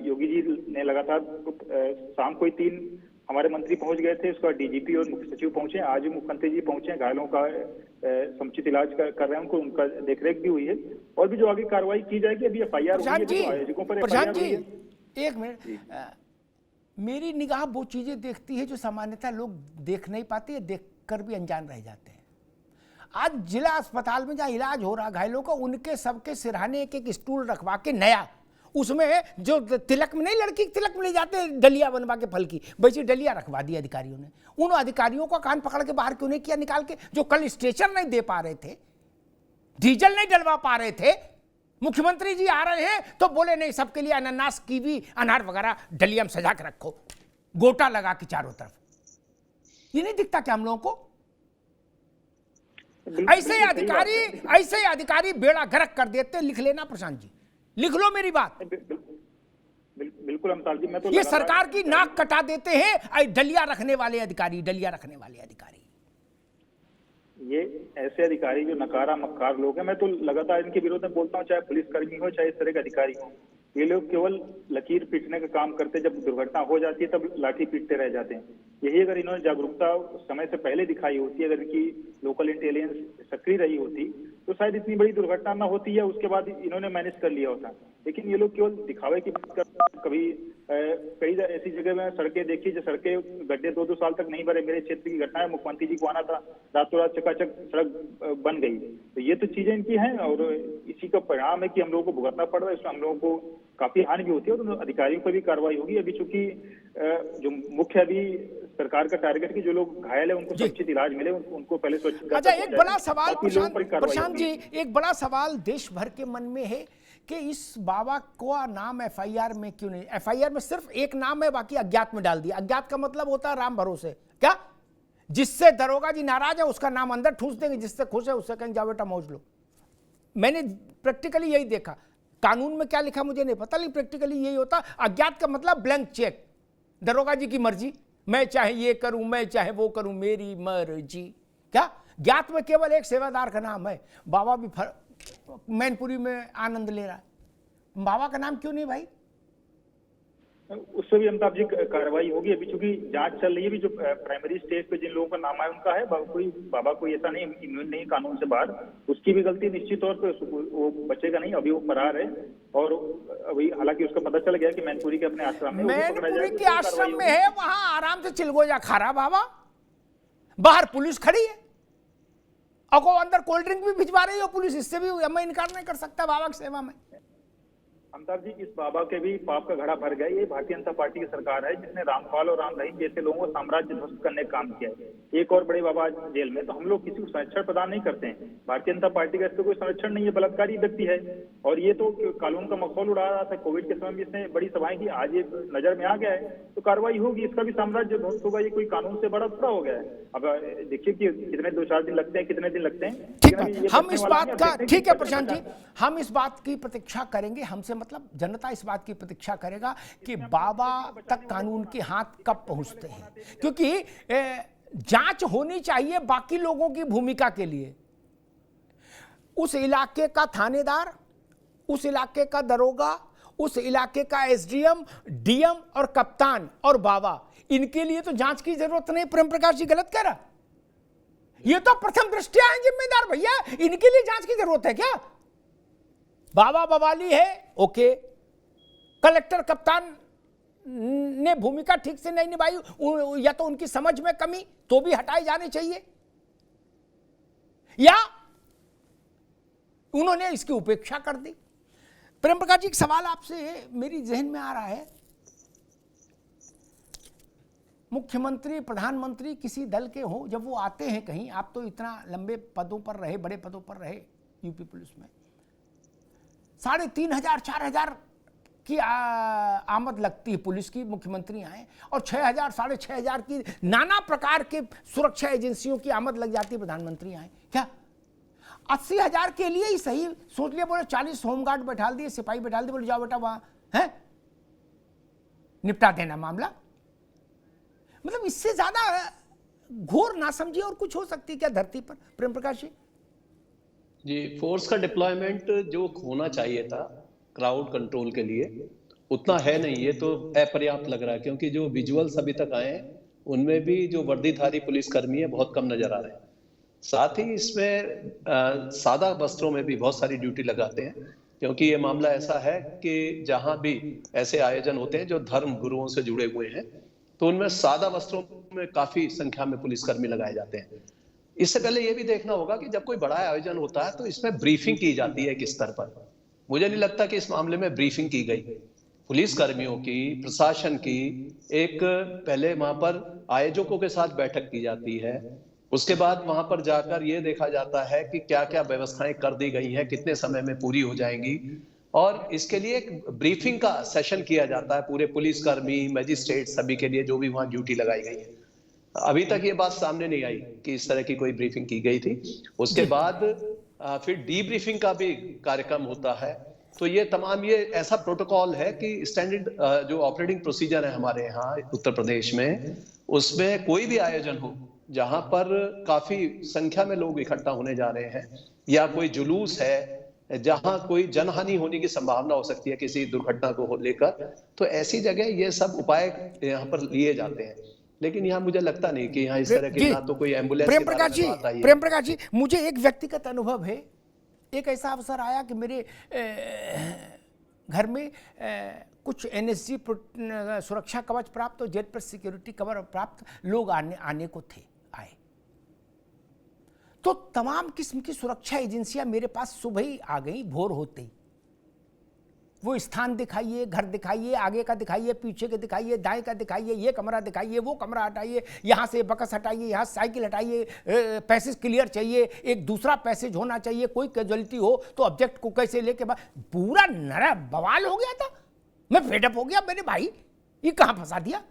योगी जी ने लगातार शाम को ही 3 हमारे मंत्री पहुंच गए थे, उसका डीजीपी और मुख्य सचिव पहुंचे, आज भी मुख्यमंत्री जी पहुंचे, घायलों का समुचित इलाज कर रहे हैं, उनका देखरेख भी हुई है और भी जो आगे कार्रवाई की जाएगी। अभी एफआईआर हुई है, तो आयोजकों पर एफआईआर हुई है। एक मिनट, मेरी निगाह वो चीजें देखती है जो सामान्यतः लोग देख नहीं पाते, देखकर भी अनजान रह जाते हैं। आज जिला अस्पताल में जहाँ इलाज हो रहा घायलों का, उनके सबके सिरहाने एक स्टूल रखवा के नया, उसमें जो तिलक में नहीं, लड़की तिलक में ले जाते डलिया बनवा के फल की, वैसी डलिया रखवा दी अधिकारियों ने। उन अधिकारियों को कान पकड़ के बाहर क्यों नहीं किया निकाल के, जो कल स्टेशन नहीं दे पा रहे थे, डीजल नहीं डलवा पा रहे थे। मुख्यमंत्री जी आ रहे हैं तो बोले नहीं, सबके लिए अनानास, कीवी, अनार वगैरह डलिया में सजा के रखो, गोटा लगा के चारों तरफ। ये नहीं दिखता क्या हम लोगों को? ऐसे अधिकारी बेड़ा गर्क कर देते। लिख लेना प्रशांत जी, लिख लो मेरी बात। बिल्कुल अमिताभ जी, मैं तो ये सरकार की नाक कटा देते हैं डलिया रखने वाले अधिकारी, डलिया रखने वाले अधिकारी। ये ऐसे अधिकारी जो नकारा मक्कार लोग हैं, मैं तो लगातार इनके विरोध में बोलता हूँ, चाहे पुलिसकर्मी हो चाहे इस तरह के अधिकारी हो। ये लोग केवल लकीर पीटने का काम करते, जब दुर्घटना हो जाती है तब लाठी पीटते रह जाते हैं। यही अगर इन्होंने जागरूकता समय से पहले दिखाई होती, अगर इनकी लोकल इंटेलिजेंस सक्रिय रही होती, तो शायद इतनी बड़ी दुर्घटना ना होती है, उसके बाद इन्होंने मैनेज कर लिया होता। लेकिन ये लोग केवल दिखावे की बात करते। कभी कई ऐसी जगह में सड़कें देखी जो सड़कें गड्ढे 2-2 साल तक नहीं भरे। मेरे क्षेत्र की घटना है, मुख्यमंत्री जी को आना था, रातों रात चकाचक सड़क बन गई। तो ये तो चीजें इनकी हैं और इसी का परिणाम है कि हम लोगों को भुगतना पड़ रहा है। इसमें हम लोगों को काफी हानि भी होती है और अधिकारियों पर भी कार्रवाई होगी। अभी चूंकि जो मुख्य अभी सरकार का टारगेट कि जो लोग घायल है उनको समुचित इलाज मिले, उनको पहले सुरक्षित। अच्छा, एक बड़ा सवाल प्रशांत जी, एक बड़ा सवाल देश भर के मन में है कि इस बाबा का नाम एफआईआर में क्यों नहीं? एफआईआर में सिर्फ एक नाम है, बाकी अज्ञात में डाल दिया। अज्ञात का मतलब होता है राम भरोसे। क्या? जिससे दरोगा जी नाराज है उसका नाम अंदर ठूस देंगे, जिससे खुश है उससे कहेंगे जाओ बेटा मौज लो। मैंने प्रैक्टिकली यही देखा। कानून में क्या लिखा मुझे नहीं पता, लेकिन प्रैक्टिकली यही होता। अज्ञात का मतलब ब्लैंक चेक, दरोगा जी की मर्जी, मैं चाहे ये करूं, मैं चाहे वो करूं, मेरी मर्जी। क्या? ज्ञात में केवल एक सेवादार का नाम है। बाबा भी मैनपुरी में आनंद ले रहा है, बाबा का नाम क्यों नहीं भाई? उससे भी अमिताभ जी कार्रवाई होगी। अभी चूंकि जांच चल रही है, जो प्राइमरी स्टेज पे जिन लोगों का नाम है उनका है, बाबा कोई ऐसा नहीं इम्यून नहीं कानून से बाहर, उसकी भी गलती निश्चित तौर पे वो बचेगा नहीं। अभी वो फरार है और अभी हालांकि उसका पता चल गया कि मैनपुरी के अपने आश्रम में, मैनपुरी के आश्रम में है, वहां आराम से चिलगोजा खा रहा बाबा, बाहर पुलिस खड़ी है और को अंदर कोल्ड ड्रिंक भी भिजवा रही है पुलिस। इससे भी मैं इनकार नहीं कर सकता बाबा की सेवा में। अमिताभ जी, इस बाबा के भी पाप का घड़ा भर गया। ये भारतीय जनता पार्टी की सरकार है जिसने रामपाल और राम रहीम जैसे लोगों को साम्राज्य ध्वस्त करने का काम किया है। एक और बड़े बाबा जेल में, तो हम लोग किसी को संरक्षण प्रदान नहीं करते हैं। भारतीय जनता पार्टी का इस पर कोई संरक्षण नहीं है, बलात्कारी व्यक्ति है और ये तो कानून का मखौल उड़ा रहा था। कोविड के समय में इसने बड़ी सभाएं की, आज ये नजर में आ गया है तो कार्रवाई होगी। इसका भी साम्राज्य ध्वस्त होगा। ये कोई कानून से बड़ा थोड़ा हो गया है। अब देखिए कि कितने 2-4 दिन लगते हैं, कितने दिन लगते हैं। ठीक है, हम इस बात का, ठीक है प्रशांत जी, हम इस बात की प्रतीक्षा करेंगे। हमसे मतलब जनता इस बात की प्रतीक्षा करेगा कि बाबा तक कानून के हाथ कब पहुंचते हैं, क्योंकि जांच होनी चाहिए बाकी लोगों की भूमिका के लिए। उस इलाके का थानेदार, उस इलाके का दरोगा, उस इलाके का एसडीएम, डीएम और कप्तान और बाबा, इनके लिए तो जांच की जरूरत नहीं। प्रेम प्रकाश जी गलत कह रहा? ये तो प्रथम दृष्टया है जिम्मेदार भैया, इनके लिए जांच की जरूरत है क्या? बाबा बवाली है, ओके, कलेक्टर कप्तान ने भूमिका ठीक से नहीं निभाई या तो उनकी समझ में कमी, तो भी हटाई जानी चाहिए, या उन्होंने इसकी उपेक्षा कर दी। प्रेम प्रकाश जी, एक सवाल आपसे मेरी जहन में आ रहा है। मुख्यमंत्री, प्रधानमंत्री किसी दल के हो, जब वो आते हैं कहीं, आप तो इतना लंबे पदों पर रहे, बड़े पदों पर रहे यूपी पुलिस में, 3,500 4,000 की आमद लगती है पुलिस की, मुख्यमंत्री आए, और 6,000 6,500 की नाना प्रकार के सुरक्षा एजेंसियों की आमद लग जाती है प्रधानमंत्री आए। क्या 80,000 के लिए ही सही सोच लिया, बोले 40 होमगार्ड बैठा दिए, सिपाही बैठा दिए, बोले जाओ बेटा वहां है निपटा देना मामला। मतलब इससे ज्यादा घोर ना समझिए और कुछ हो सकती है क्या धरती पर? प्रेम प्रकाश जी, फोर्स का डिप्लॉयमेंट जो होना चाहिए था क्राउड कंट्रोल के लिए, उतना है नहीं, ये तो अपर्याप्त लग रहा है, क्योंकि जो विजुअल्स अभी तक आए हैं उनमें भी जो वर्दीधारी पुलिसकर्मी है बहुत कम नजर आ रहे हैं। साथ ही इसमें सादा वस्त्रों में भी बहुत सारी ड्यूटी लगाते हैं, क्योंकि ये मामला ऐसा है कि जहां भी ऐसे आयोजन होते हैं जो धर्म गुरुओं से जुड़े हुए हैं, तो उनमें सादा वस्त्रों में काफी संख्या में पुलिसकर्मी लगाए जाते हैं। इससे पहले ये भी देखना होगा कि जब कोई बड़ा आयोजन होता है तो इसमें ब्रीफिंग की जाती है किस स्तर पर। मुझे नहीं लगता कि इस मामले में ब्रीफिंग की गई। पुलिस कर्मियों की, प्रशासन की एक पहले वहां पर आयोजकों के साथ बैठक की जाती है, उसके बाद वहां पर जाकर ये देखा जाता है कि क्या क्या व्यवस्थाएं कर दी गई हैं, कितने समय में पूरी हो जाएंगी, और इसके लिए एक ब्रीफिंग का सेशन किया जाता है पूरे पुलिसकर्मी, मजिस्ट्रेट सभी के लिए जो भी वहां ड्यूटी लगाई गई है। अभी तक ये बात सामने नहीं आई कि इस तरह की कोई ब्रीफिंग की गई थी। उसके बाद फिर डीब्रीफिंग का भी कार्यक्रम होता है। तो ये तमाम ये ऐसा प्रोटोकॉल है कि स्टैंडर्ड जो ऑपरेटिंग प्रोसीजर है हमारे यहाँ उत्तर प्रदेश में, उसमें कोई भी आयोजन हो जहां पर काफी संख्या में लोग इकट्ठा होने जा रहे हैं या कोई जुलूस है जहां कोई जनहानि होने की संभावना हो सकती है किसी दुर्घटना को लेकर, तो ऐसी जगह ये सब उपाय यहाँ पर लिए जाते हैं। लेकिन यहाँ मुझे लगता नहीं कि यहाँ इस तरह की ना तो कोई एम्बुलेंस। प्रेम प्रकाश जी, मुझे एक व्यक्तिगत अनुभव है। एक ऐसा अवसर आया कि मेरे घर में कुछ NSG सुरक्षा कवच प्राप्त और जेट पर सिक्योरिटी कवर प्राप्त लोग आने को आए। तो तमाम किस्म की सुरक्षा एजेंसियां मेरे पास सुबह ही आ गई, भोर होते ही। वो स्थान दिखाइए, घर दिखाइए, आगे का दिखाइए, पीछे के दिखाइए, दाएं का दिखाइए, ये कमरा दिखाइए, वो कमरा हटाइए, यहाँ से बकस हटाइए, यहाँ साइकिल हटाइए, पैसेज क्लियर चाहिए, एक दूसरा पैसेज होना चाहिए, कोई कैजुअलिटी हो तो ऑब्जेक्ट को कैसे लेके पूरा नरा बवाल हो गया था। मैं फेडअप हो गया, मेरे भाई ये कहाँ फंसा दिया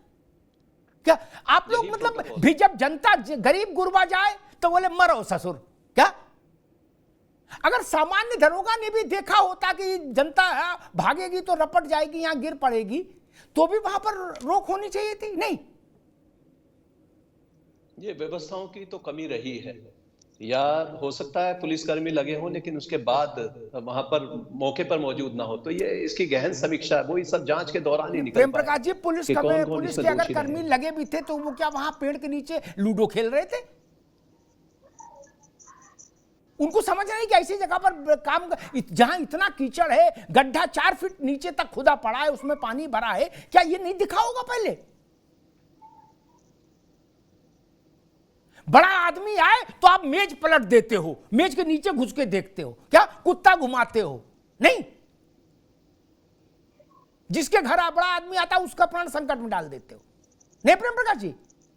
क्या आप लोग? मतलब भी जब जनता गरीब गुरबा जाए तो बोले मरो ससुर। क्या अगर सामान्य दरोगा ने भी देखा होता कि जनता भागेगी तो रपट जाएगी, यहां गिर पड़ेगी, तो भी वहां पर रोक होनी चाहिए थी? नहीं, ये व्यवस्थाओं की तो कमी रही है, या हो सकता है पुलिसकर्मी लगे हों लेकिन उसके बाद वहां पर मौके पर मौजूद ना हो। तो ये इसकी गहन समीक्षा है, वो इस सब जांच के दौरान ही निकल प्रेम प्रकाश जी, पुलिस के अगर कर्मी लगे भी थे तो वो क्या वहां पेड़ के नीचे लूडो खेल रहे थे? उनको समझ नहीं कि ऐसी जगह पर काम, जहां इतना कीचड़ है, गड्ढा 4 फीट नीचे तक खुदा पड़ा है, उसमें पानी भरा है, क्या ये नहीं दिखा होगा पहले? बड़ा आदमी आए तो आप मेज पलट देते हो, मेज के नीचे घुस के देखते हो, क्या कुत्ता घुमाते हो? नहीं, जिसके घर बड़ा आदमी आता है उसका प्राण संकट में डाल देते हो। नहीं प्रेम प्रकाश जी,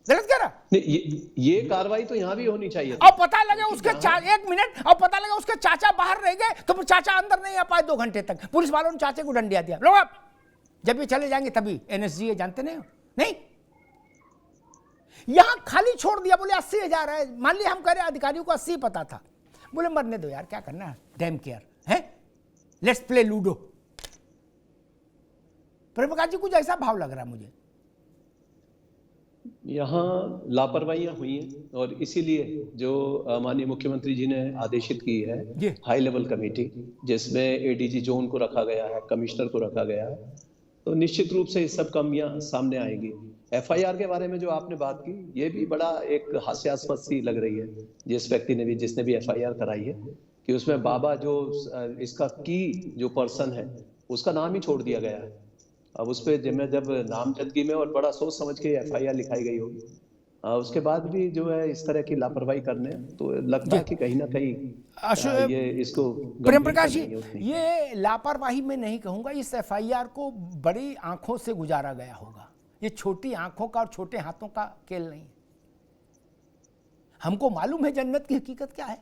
गलत कह रहा? ये कार्रवाई तो यहां भी होनी चाहिए। और पता लगे उसके एक मिनट, और पता लगा उसके चाचा बाहर रह गए तो चाचा अंदर नहीं आ पाए 2 घंटे तक, पुलिस वालों ने चाचे को डंडिया दिया। लोग आप जब ये चले जाएंगे तभी NSG जानते नहीं हो? नहीं, यहां खाली छोड़ दिया, बोले 80,000 है। मान लिया हम कह रहे अधिकारियों को 80 पता था, बोले मरने दो यार, क्या करना है, डैम केयर है, let's play ludo. Prem Prakash ji, कुछ ऐसा भाव लग रहा है मुझे। यहाँ लापरवाहियां हुई हैं और इसीलिए जो माननीय मुख्यमंत्री जी ने आदेशित की है हाई लेवल कमेटी, जिसमें ADG जोन को रखा गया है, कमिश्नर को रखा गया है, तो निश्चित रूप से ये सब कमियां सामने आएंगी। FIR के बारे में जो आपने बात की, ये भी बड़ा एक हास्यास्पद सी लग रही है जिस व्यक्ति ने भी, जिसने भी FIR कराई है, कि उसमें बाबा जो इसका की जो पर्सन है उसका नाम ही छोड़ दिया गया है। अब उस पर जब नामजदगी में और बड़ा सोच समझ के FIR लिखाई गई होगी, उसके बाद भी जो है इस तरह की लापरवाही करने, तो लगता है कि कहीं ना कहीं ये इसको प्रेम प्रकाश जी, ये लापरवाही में नहीं कहूंगा, इस FIR को बड़ी आंखों से गुजारा गया होगा। ये छोटी आंखों का और छोटे हाथों का खेल नहीं है। हमको मालूम है जन्नत की हकीकत क्या है,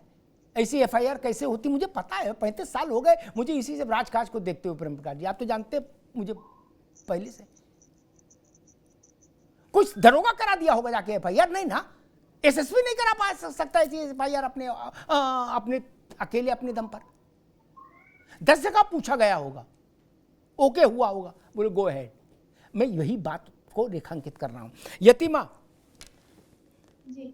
ऐसी FIR कैसे होती मुझे पता है। 35 साल हो गए मुझे इसी से राजकाज को देखते हुए। प्रेम प्रकाश जी, आप तो जानते मुझे पहले से। कुछ दरोगा करा दिया होगा जाके FIR? नहीं ना, SSP नहीं करा पा सकता है FIR अपने अकेले अपने दम पर। 10 जगह पूछा गया होगा, ओके हुआ होगा, बोले गो अहेड। मैं यही बात को रेखांकित कर रहा हूं। यतीमा,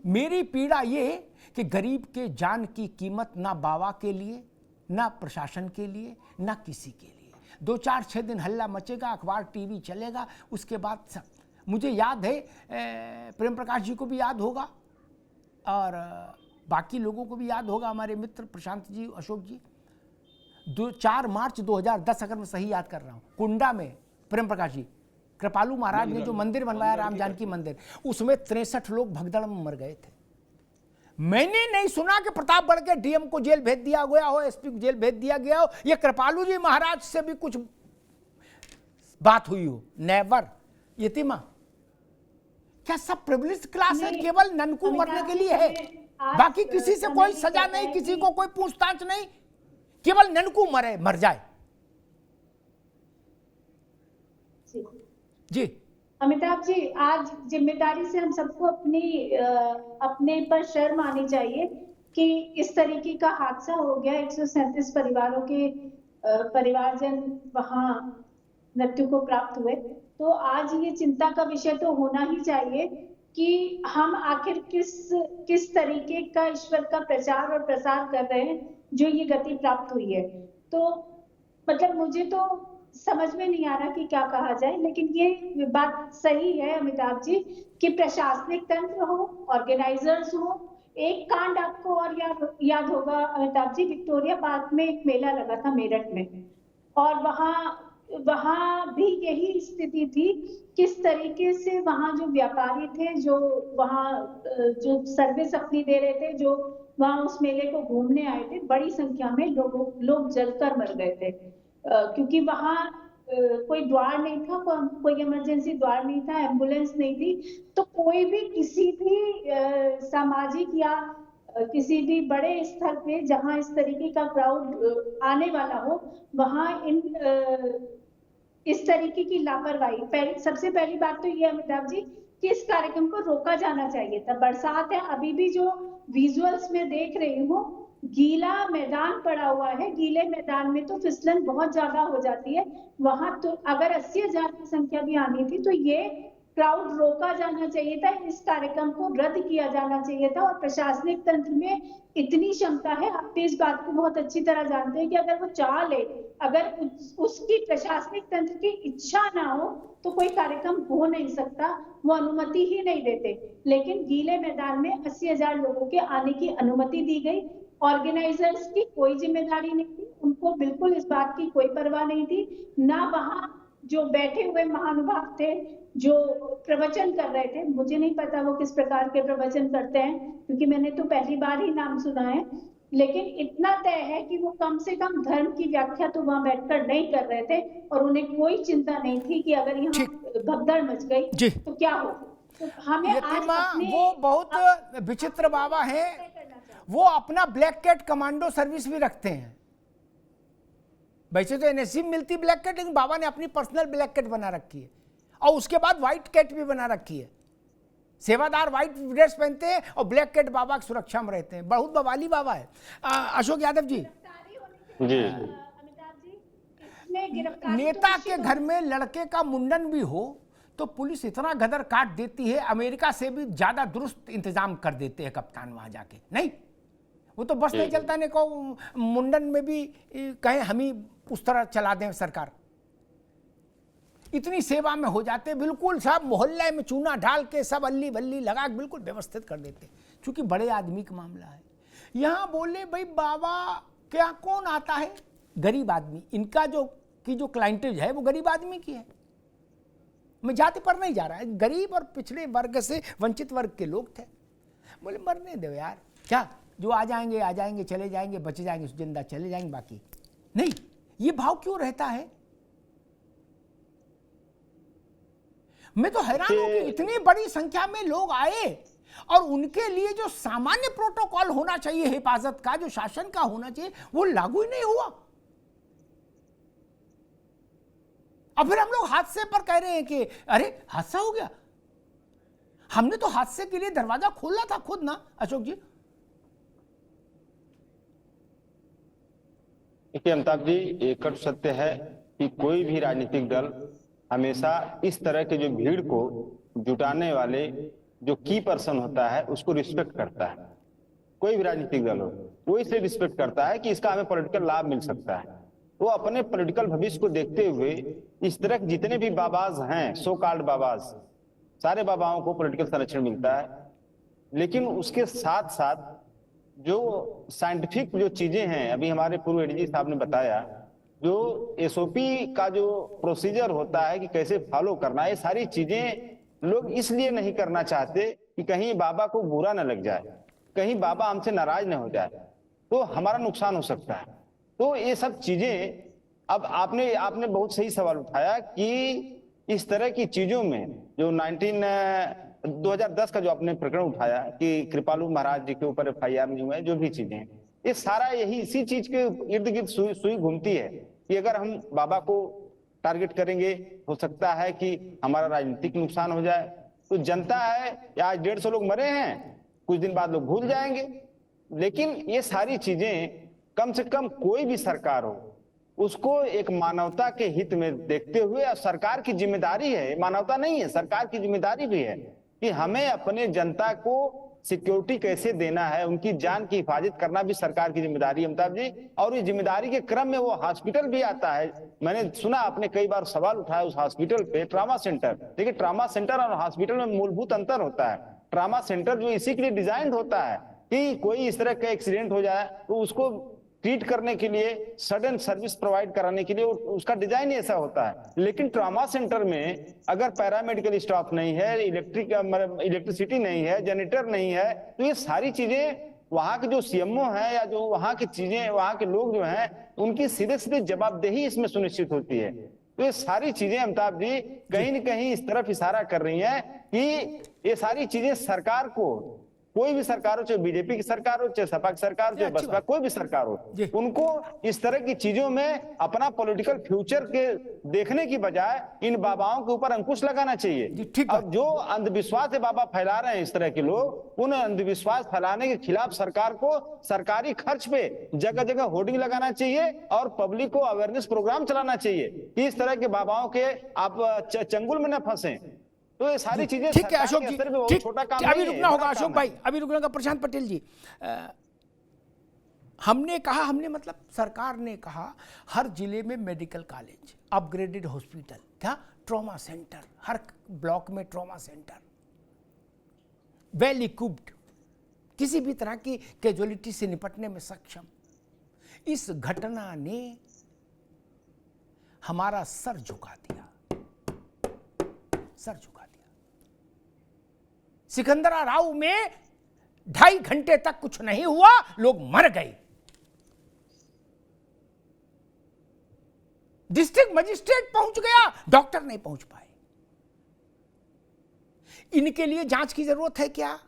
मेरी पीड़ा ये कि गरीब के जान की कीमत ना बाबा के लिए, ना प्रशासन के लिए, ना किसी के लिए। 2-4-6 दिन हल्ला मचेगा, अखबार टीवी चलेगा, उसके बाद सब। मुझे याद है प्रेम प्रकाश जी को भी याद होगा और बाकी लोगों को भी याद होगा, हमारे मित्र प्रशांत जी, अशोक जी, 4 मार्च 2010 अगर मैं सही याद कर रहा हूँ, कुंडा में प्रेम प्रकाश जी, कृपालू महाराज ने जो मंदिर बनवाया राम जानकी मंदिर, उसमें 63 लोग भगदड़ में मर गए थे। मैंने नहीं सुना कि प्रतापगढ़ के डीएम को जेल भेज दिया गया हो, एसपी को जेल भेज दिया गया हो, ये कृपालू जी महाराज से भी कुछ बात हुई हो। नेवर। यतीमा, क्या सब प्रिविलेज क्लास है? केवल ननकू मरने के लिए है, बाकी किसी से कोई सजा नहीं, किसी को कोई पूछताछ नहीं, केवल ननकू मर जाए। जी अमिताभ जी, आज जिम्मेदारी से हम सबको अपने पर शर्म आनी चाहिए कि इस तरीके का हादसा हो गया। 137 परिवारों के परिवारजन वहां मृत्यु को प्राप्त हुए। तो आज ये चिंता का विषय तो होना ही चाहिए कि हम आखिर किस तरीके का ईश्वर का प्रचार और प्रसार कर रहे हैं जो ये गति प्राप्त हुई है। तो मतलब मुझे तो समझ में नहीं आ रहा कि क्या कहा जाए, लेकिन ये बात सही है अमिताभ जी कि प्रशासनिक तंत्र हो, ऑर्गेनाइजर्स हो। एक कांड आपको और याद होगा अमिताभ जी, विक्टोरिया पार्क में एक मेला लगा था मेरठ में, और वहां भी यही स्थिति थी। किस तरीके से वहां जो व्यापारी थे, जो वहां जो सर्विस अपनी दे रहे थे, जो वहां उस मेले को घूमने आए थे, बड़ी संख्या में लोग जलकर मर गए थे, क्योंकि वहां कोई द्वार नहीं था, कोई इमरजेंसी द्वार नहीं था, एम्बुलेंस नहीं थी। तो कोई भी किसी भी सामाजिक या किसी भी बड़े स्तर पे जहां इस तरीके का क्राउड आने वाला हो, वहां इस तरीके की लापरवाही। सबसे पहली बात तो ये अमिताभ जी कि इस कार्यक्रम को रोका जाना चाहिए था। बरसात है, अभी भी जो विजुअल्स में देख रही हूँ, गीला मैदान पड़ा हुआ है। गीले मैदान में तो फिसलन बहुत ज्यादा हो जाती है। वहां तो अगर 80,000 की संख्या भी आनी थी तो ये क्राउड रोका जाना चाहिए था, इस कार्यक्रम को रद्द किया जाना चाहिए था। और प्रशासनिक तंत्र में इतनी क्षमता है, आप इस बात को बहुत अच्छी तरह जानते हैं कि अगर वो चाह ले, अगर उसकी प्रशासनिक तंत्र की इच्छा ना हो तो कोई कार्यक्रम हो नहीं सकता, वो अनुमति ही नहीं देते। लेकिन गीले मैदान में 80,000 लोगों के आने की अनुमति दी गई। ऑर्गेनाइजर्स की कोई जिम्मेदारी नहीं थी, उनको बिल्कुल इस बात की कोई परवाह नहीं थी। ना वहां जो बैठे हुए महानुभाव थे जो प्रवचन कर रहे थे, मुझे नहीं पता वो किस प्रकार के प्रवचन करते हैं, क्योंकि मैंने तो पहली बार ही नाम सुना है। लेकिन इतना तय है कि वो कम से कम धर्म की व्याख्या तो वहां बैठकर नहीं कर रहे थे, और उन्हें कोई चिंता नहीं थी कि अगर यहाँ भगदड़ मच गई तो क्या हो। तो हमें वो बहुत विचित्र बाबा है, वो अपना ब्लैक कैट कमांडो सर्विस भी रखते हैं। वैसे तो एनएसजी में मिलती ब्लैक कैट, लेकिन बाबा ने अपनी पर्सनल ब्लैक कैट बना रखी है, और उसके बाद व्हाइट कैट भी बना रखी है। सेवादार व्हाइट ड्रेस पहनते हैं और ब्लैक कैट बाबा की सुरक्षा में रहते हैं। बहुत बवाली बाबा है। अशोक यादव जी, नेता के घर में लड़के का मुंडन भी हो तो पुलिस इतना गदर काट देती है, अमेरिका से भी ज्यादा दुरुस्त इंतजाम कर देते हैं कप्तान वहां जाके। नहीं, वो तो बस नहीं चलता, ने को मुंडन में भी कहें हम ही उस तरह चला दें सरकार। इतनी सेवा में हो जाते, बिल्कुल सब मोहल्ले में चूना डाल के सब अल्ली बल्ली लगा के बिल्कुल व्यवस्थित कर देते, क्योंकि बड़े आदमी का मामला है। यहाँ बोले भाई बाबा क्या कौन आता है? गरीब आदमी। इनका जो क्लाइंटेज है वो गरीब आदमी की है। मैं जाति पर नहीं जा रहा है, गरीब और पिछड़े वर्ग से वंचित वर्ग के लोग थे। बोले मरने दो यार, क्या जो आ जाएंगे चले जाएंगे, बचे जाएंगे जिंदा चले जाएंगे, बाकी नहीं। ये भाव क्यों रहता है? मैं तो हैरान हूं कि इतनी बड़ी संख्या में लोग आए और उनके लिए जो सामान्य प्रोटोकॉल होना चाहिए हिफाजत का, जो शासन का होना चाहिए, वो लागू ही नहीं हुआ। अब फिर हम लोग हादसे पर कह रहे हैं कि अरे हादसा हो गया। हमने तो हादसे के लिए दरवाजा खोला था खुद ना, अशोक जी। देखिए अमिताभ जी, एक सत्य है कि कोई भी राजनीतिक दल हमेशा इस तरह के जो भीड़ को जुटाने वाले जो की पर्सन होता है उसको रिस्पेक्ट करता है। कोई भी राजनीतिक दल हो, वो इसे रिस्पेक्ट करता है कि इसका हमें पॉलिटिकल लाभ मिल सकता है। वो अपने पॉलिटिकल भविष्य को देखते हुए इस तरह के जितने भी बाबाज हैं, सो कॉल्ड बाबाज, सारे बाबाओं को पॉलिटिकल संरक्षण मिलता है, लेकिन उसके साथ साथ जो साइंटिफिक जो चीजें हैं, अभी हमारे पूर्व एडीजी साहब ने बताया, जो एसओपी का जो प्रोसीजर होता है कि कैसे फॉलो करना है, ये सारी चीजें लोग इसलिए नहीं करना चाहते कि कहीं बाबा को बुरा न लग जाए, कहीं बाबा हमसे नाराज न हो जाए, तो हमारा नुकसान हो सकता है। तो ये सब चीजें, अब आपने बहुत सही सवाल उठाया कि इस तरह की चीजों में जो 2010 का जो आपने प्रकरण उठाया कि कृपालू महाराज जी के ऊपर FIR नहीं हुआ है, जो भी चीजें, ये सारा यही इसी चीज के इर्द गिर्द सुई घूमती है कि अगर हम बाबा को टारगेट करेंगे, हो सकता है कि हमारा राजनीतिक नुकसान हो जाए। तो जनता है, आज 150 लोग मरे हैं, कुछ दिन बाद लोग भूल जाएंगे। लेकिन ये सारी चीजें कम से कम कोई भी सरकार हो, उसको एक मानवता के हित में देखते हुए, और सरकार की जिम्मेदारी है, मानवता नहीं है, सरकार की जिम्मेदारी भी है कि हमें अपने जनता को सिक्योरिटी कैसे देना है, उनकी जान की हिफाजत करना भी सरकार की जिम्मेदारी है अमिताभ जी। और इस जिम्मेदारी के क्रम में वो हॉस्पिटल भी आता है। मैंने सुना, आपने कई बार सवाल उठाया उस हॉस्पिटल पे, ट्रामा सेंटर। देखिए, ट्रामा सेंटर और हॉस्पिटल में मूलभूत अंतर होता है। ट्रामा सेंटर जो इसी के लिए डिजाइन होता है कि कोई इस तरह का एक्सीडेंट हो जाए तो उसको ट्रीट करने के लिए, सडन सर्विस प्रोवाइड कराने के लिए उसका डिजाइन ऐसा होता है। लेकिन ट्रॉमा सेंटर में अगर पैरामेडिकल स्टाफ नहीं है, इलेक्ट्रिसिटी नहीं है, जनरेटर नहीं है, तो ये सारी चीजें वहां के जो CMO है या जो वहां की चीजें, वहां के लोग जो हैं, उनकी सीधे सीधे जवाबदेही इसमें सुनिश्चित होती है। तो ये सारी चीजें अमिताभ जी कहीं न कहीं इस तरफ इशारा कर रही है कि ये सारी चीजें सरकार को, कोई भी सरकार हो, चाहे बीजेपी की सरकार हो, चाहे सपा की सरकार हो, चाहे बसपा, कोई भी सरकार हो, उनको इस तरह की चीजों में अपना पॉलिटिकल फ्यूचर के देखने की बजाय इन बाबाओं के ऊपर अंकुश लगाना चाहिए। अब जो अंधविश्वास है बाबा फैला रहे हैं इस तरह के लोग, उन अंधविश्वास फैलाने के खिलाफ सरकार को सरकारी खर्च पे जगह जगह होर्डिंग लगाना चाहिए और पब्लिक को अवेयरनेस प्रोग्राम चलाना चाहिए कि इस तरह के बाबाओं के आप चंगुल में न फंसे। तो ये सारी चीजें ठीक है अशोक जी, ठीक, छोटा काम अभी रुकना होगा अशोक भाई, अभी रुकना का। प्रशांत पटेल जी, हमने मतलब सरकार ने कहा हर जिले में मेडिकल कॉलेज, अपग्रेडेड हॉस्पिटल, क्या ट्रॉमा सेंटर, हर ब्लॉक में ट्रॉमा सेंटर, वेल इक्विप्ड, किसी भी तरह की कैजुअलिटी से निपटने में सक्षम। इस घटना ने हमारा सर झुका दिया, सर झुका दिया। सिकंदरा राव में 2.5 घंटे तक कुछ नहीं हुआ, लोग मर गए। डिस्ट्रिक्ट मजिस्ट्रेट पहुंच गया, डॉक्टर नहीं पहुंच पाए। इनके लिए जांच की जरूरत है क्या?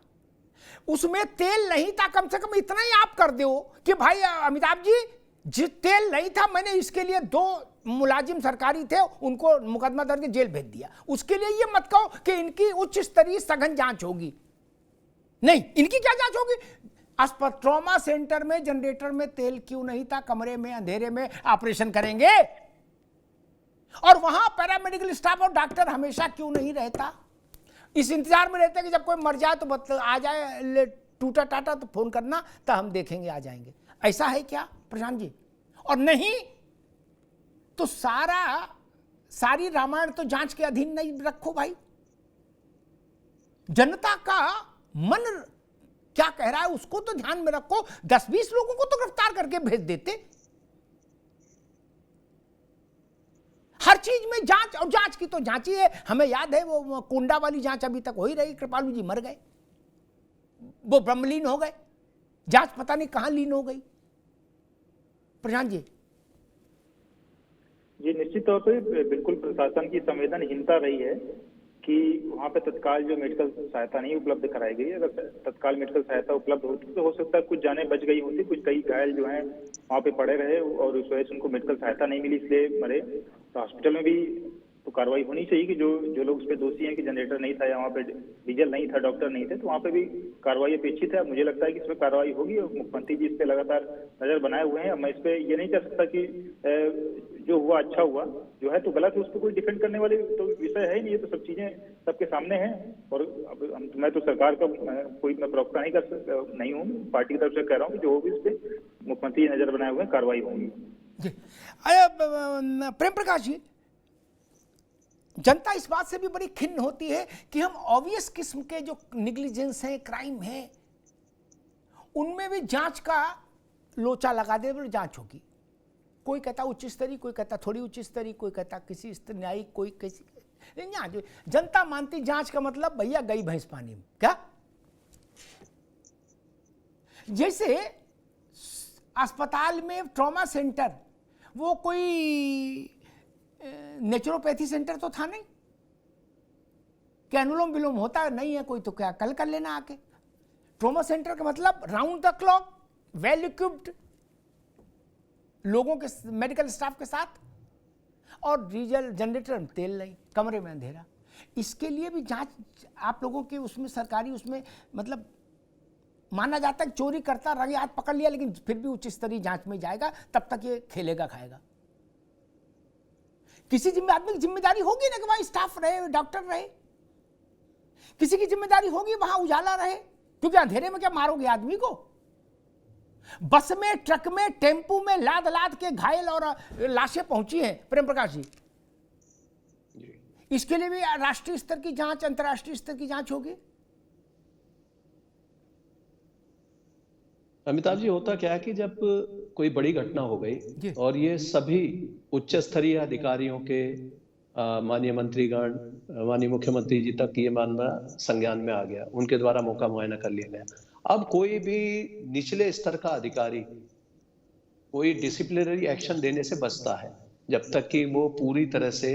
उसमें तेल नहीं था, कम से कम इतना ही आप कर दो कि भाई अमिताभ जी, जिस तेल नहीं था, मैंने इसके लिए 2 मुलाजिम सरकारी थे, उनको मुकदमा दर्ज जेल भेज दिया। उसके लिए ये मत कहो कि इनकी उच्च स्तरीय सघन जांच होगी। नहीं, इनकी क्या जांच होगी? ट्रॉमा सेंटर में जनरेटर में तेल क्यों नहीं था? कमरे में अंधेरे में ऑपरेशन करेंगे। और वहां पैरामेडिकल स्टाफ और डॉक्टर हमेशा क्यों नहीं रहता? इस इंतजार में रहते कि जब कोई मर जाए तो आ जाए, टूटा टाटा तो फोन करना, तो हम देखेंगे, आ जाएंगे। ऐसा है क्या प्रशांत जी? और नहीं तो सारी रामायण तो जांच के अधीन नहीं रखो भाई। जनता का मन क्या कह रहा है उसको तो ध्यान में रखो। 10-20 लोगों को तो गिरफ्तार करके भेज देते। हर चीज में जांच, और जांच की तो जांच ही है। हमें याद है वो कुंडा वाली जांच अभी तक हो ही रही। कृपालू जी मर गए, वो ब्रह्मलीन हो गए, जांच पता नहीं कहां लीन हो गई। प्रशांत जी, ये निश्चित तौर पर बिल्कुल प्रशासन की संवेदनहीनता रही है कि वहाँ पे तत्काल जो मेडिकल सहायता नहीं उपलब्ध कराई गई। अगर तत्काल मेडिकल सहायता उपलब्ध होती तो हो सकता है कुछ जानें बच गई होती, कुछ कई घायल जो हैं वहाँ पे पड़े रहे और उस वजह से उनको मेडिकल सहायता नहीं मिली, इसलिए मरे। तो हॉस्पिटल में भी तो कार्रवाई होनी चाहिए कि जो लोग उस पर दोषी हैं कि जनरेटर नहीं था या वहाँ पे डीजल नहीं था, डॉक्टर नहीं थे, तो वहाँ पे भी कार्रवाई अपेक्षित है। मुझे लगता है कि इसमें कार्रवाई होगी और मुख्यमंत्री जी इस पे लगातार नजर बनाए हुए हैं। मैं इस पे ये नहीं कह सकता कि जो हुआ अच्छा हुआ, जो है तो गलत है, उस पर कोई डिफेंड करने वाले तो विषय है ही नहीं। ये तो सब चीजें सबके सामने हैं। और अब मैं तो सरकार का कोई मैं प्रवक्ता नहीं हूँ, पार्टी की तरफ से कह रहा हूँ कि जो होगी इस पे मुख्यमंत्री नजर बनाए हुए कार्रवाई होंगी। प्रेम प्रकाश जी, जनता इस बात से भी बड़ी खिन्न होती है कि हम ऑब्वियस किस्म के जो निग्लिजेंस हैं, क्राइम है, उनमें भी जांच का लोचा लगा दे, तो जांच होगी। कोई कहता उच्च स्तरीय, कोई कहता थोड़ी उच्च स्तरीय, कोई कहता किसी न्यायिक, कोई किसी। लेकिन जनता मानती जांच का मतलब भैया गई भैंस पानी में। क्या जैसे अस्पताल में ट्रॉमा सेंटर, वो कोई नेचुरोपैथी सेंटर तो था नहीं कि अनुलोम विलोम होता नहीं है कोई, तो क्या कल कर लेना आके। ट्रॉमा सेंटर का मतलब round the clock well equipped लोगों के, मेडिकल स्टाफ के साथ, और डीजल जनरेटर में तेल नहीं, कमरे में अंधेरा। इसके लिए भी जांच आप लोगों के उसमें सरकारी उसमें मतलब माना जाता है कि चोरी करता रंगे हाथ पकड़ लिया, लेकिन फिर भी उच्च स्तरीय जांच में जाएगा, तब तक ये खेलेगा खाएगा। किसी आदमी की जिम्मेदारी होगी ना कि वहां स्टाफ रहे, डॉक्टर रहे, किसी की जिम्मेदारी होगी वहां उजाला रहे, क्योंकि अंधेरे में क्या मारोगे आदमी को। बस में, ट्रक में, टेम्पू में लाद लाद के घायल और लाशें पहुंची हैं प्रेम प्रकाश जी। इसके लिए भी राष्ट्रीय स्तर की जांच, अंतर्राष्ट्रीय स्तर की जांच होगी। अमिताभ जी, होता क्या है कि जब कोई बड़ी घटना हो गई और ये सभी उच्च स्तरीय अधिकारियों के माननीय मंत्रीगण, माननीय मुख्यमंत्री जी तक ये मामला संज्ञान में आ गया, उनके द्वारा मौका मुआयना कर लिया गया। अब कोई भी निचले स्तर का अधिकारी कोई डिसिप्लिनरी एक्शन देने से बचता है जब तक कि वो पूरी तरह से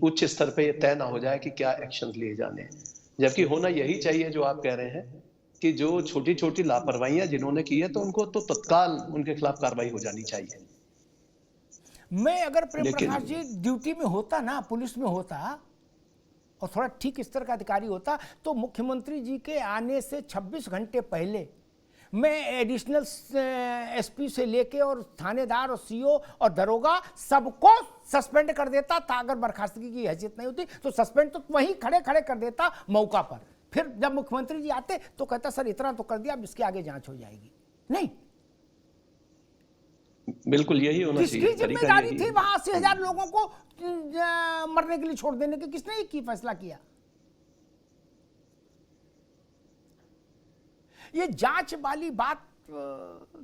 उच्च स्तर पे ये तय ना हो जाए कि क्या एक्शन लिए जाने हैं। जबकि होना यही चाहिए जो आप कह रहे हैं कि जो छोटी छोटी लापरवाहियां जिन्होंने की है तो उनको तो तत्काल उनके खिलाफ कार्रवाई हो जानी चाहिए। मैं अगर प्रेम प्रकाश जी ड्यूटी में होता ना, पुलिस में होता और थोड़ा ठीक स्तर का अधिकारी होता, तो मुख्यमंत्री जी के आने से 26 घंटे पहले मैं एडिशनल एसपी से लेके और थानेदार और सीओ और दरोगा सबको सस्पेंड कर देता था। अगर बर्खास्तगी की हैसियत नहीं होती तो सस्पेंड तो वहीं खड़े खड़े कर देता मौका पर। फिर जब मुख्यमंत्री जी आते तो कहता सर इतना तो कर दिया, अब इसके आगे जांच हो जाएगी। नहीं, बिल्कुल यही होना चाहिए। किसकी जिम्मेदारी थी वहां 80,000 लोगों को मरने के लिए छोड़ देने की? किसने ये फैसला किया? ये जांच वाली बात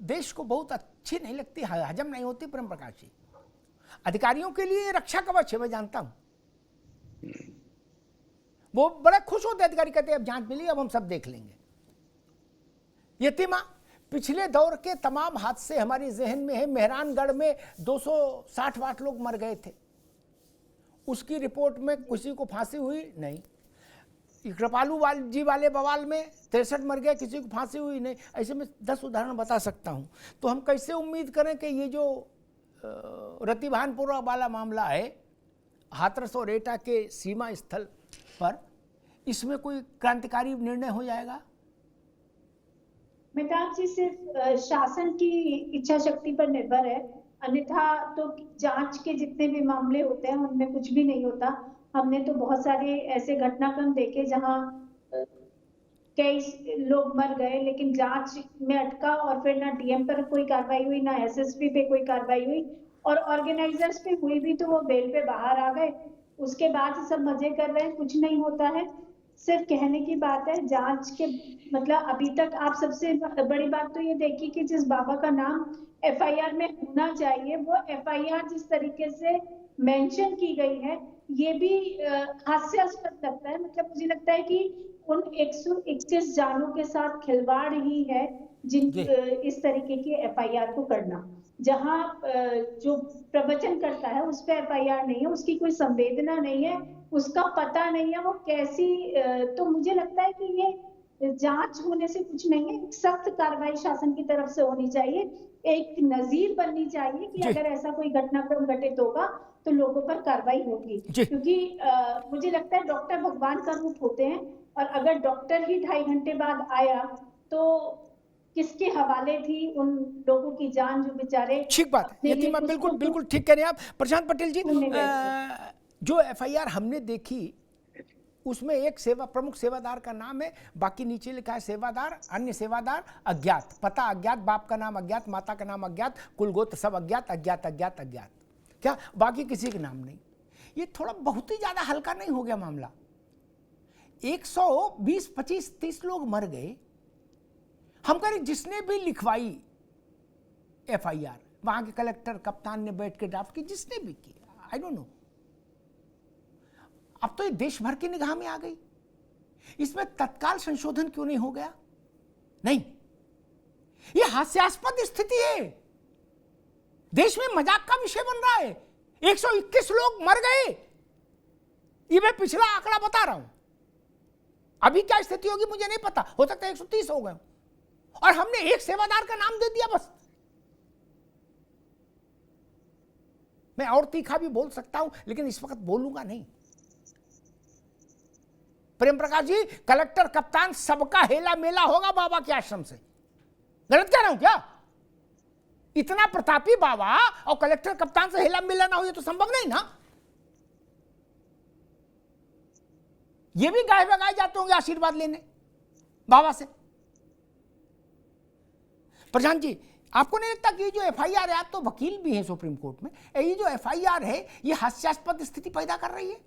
देश को बहुत अच्छी नहीं लगती, हजम नहीं होती प्रेम प्रकाश जी। अधिकारियों के लिए रक्षा कवच है, मैं जानता हूं। वो बड़े खुश होते अधिकारी, कहते हैं अब जांच मिली, अब हम सब देख लेंगे। यतीमा पिछले दौर के तमाम हादसे हमारे जहन में है। मेहरानगढ़ में 260 लोग मर गए थे, उसकी रिपोर्ट में किसी को फांसी हुई नहीं। कृपालू जी वाले बवाल में 63 मर गए, किसी को फांसी हुई नहीं। ऐसे में 10 उदाहरण बता सकता हूं। तो हम कैसे उम्मीद करें कि ये जो रतिभानपुरा वाला मामला है, हाथरस और एटा के सीमा स्थल पर, इसमें कोई क्रांतिकारी निर्णय हो जाएगा? मेहताब जी, सिर्फ शासन की इच्छा शक्ति पर निर्भर है, अन्यथा तो जांच के जितने भी मामले होते हैं उनमें कुछ भी नहीं होता। हमने तो बहुत सारे ऐसे घटनाक्रम देखे जहां कई लोग मर गए लेकिन जांच में अटका और फिर ना डीएम पर कोई कार्रवाई हुई, ना एसएसपी पे कोई कार्रवाई हुई, और ऑर्गेनाइजर्स पे हुई भी तो वो बेल पे बाहर आ गए। उसके बाद सब मजे कर रहे हैं, कुछ नहीं होता है। सिर्फ कहने की बात है। जांच के मतलब अभी तक आप सबसे बड़ी बात तो ये देखिए कि जिस बाबा का नाम एफआईआर में होना चाहिए, वो एफआईआर जिस तरीके से मेंशन की गई है, ये भी हास्यास्पद लगता है। मतलब मुझे लगता है कि उन 121 जानों के साथ खिलवाड़ ही है जिन इस तरीके की एफआईआर को करना। जहां जो प्रवचन करता है उस पर एफआईआर नहीं है, उसकी कोई संवेदना नहीं है, उसका पता नहीं है वो कैसी। तो मुझे लगता है कि ये जांच होने से कुछ नहीं है, सख्त कार्रवाई शासन की तरफ से होनी चाहिए, एक नजीर बननी चाहिए कि अगर ऐसा कोई घटनाक्रम घटित होगा तो लोगों पर कार्रवाई होगी। क्योंकि मुझे लगता है डॉक्टर भगवान का रूप होते हैं, और अगर डॉक्टर ही 2.5 घंटे बाद आया तो किसके हवाले थी उन लोगों की जान जो बेचारे। ठीक बात यतीमा, बिल्कुल ठीक कह रहे हैं आप। प्रशांत पटेल जी, जो एफआईआर हमने देखी उसमें एक प्रमुख सेवादार का नाम है, बाकी नीचे लिखा है सेवादार, अन्य सेवादार अज्ञात, पता अज्ञात, बाप का नाम अज्ञात, माता का नाम अज्ञात, कुल गोत्र सब अज्ञात, अज्ञात अज्ञात अज्ञात, क्या बाकी किसी के नाम नहीं। ये थोड़ा बहुत ही ज्यादा हल्का नहीं हो गया मामला? 120, 25, 30 लोग मर गए। हम कह रहे जिसने भी लिखवाई FIR, वहां के कलेक्टर कप्तान ने बैठ के ड्राफ्ट की, जिसने भी किया, आई डोंट नो, अब तो ये देश भर की निगाह में आ गई। इसमें तत्काल संशोधन क्यों नहीं हो गया? नहीं, ये हास्यास्पद स्थिति है, देश में मजाक का विषय बन रहा है। 121 लोग मर गए, ये मैं पिछला आंकड़ा बता रहा हूं। अभी क्या स्थिति होगी मुझे नहीं पता, हो सकता है 130 हो गए, और हमने एक सेवादार का नाम दे दिया बस। मैं और तीखा भी बोल सकता हूं, लेकिन इस वक्त बोलूंगा नहीं। प्रेम प्रकाश जी, कलेक्टर कप्तान सबका हेला मेला होगा बाबा के आश्रम से, गलत कह रहा हूं क्या? इतना प्रतापी बाबा और कलेक्टर कप्तान से हेला मेला ना हो, ये तो संभव नहीं ना। ये भी गाय बगाए जाते होंगे आशीर्वाद लेने बाबा से। प्रशांत जी, आपको नहीं लगता कि ये जो FIR है, आप तो वकील भी हैं सुप्रीम कोर्ट में, ये जो FIR है ये हास्यास्पद स्थिति पैदा कर रही है?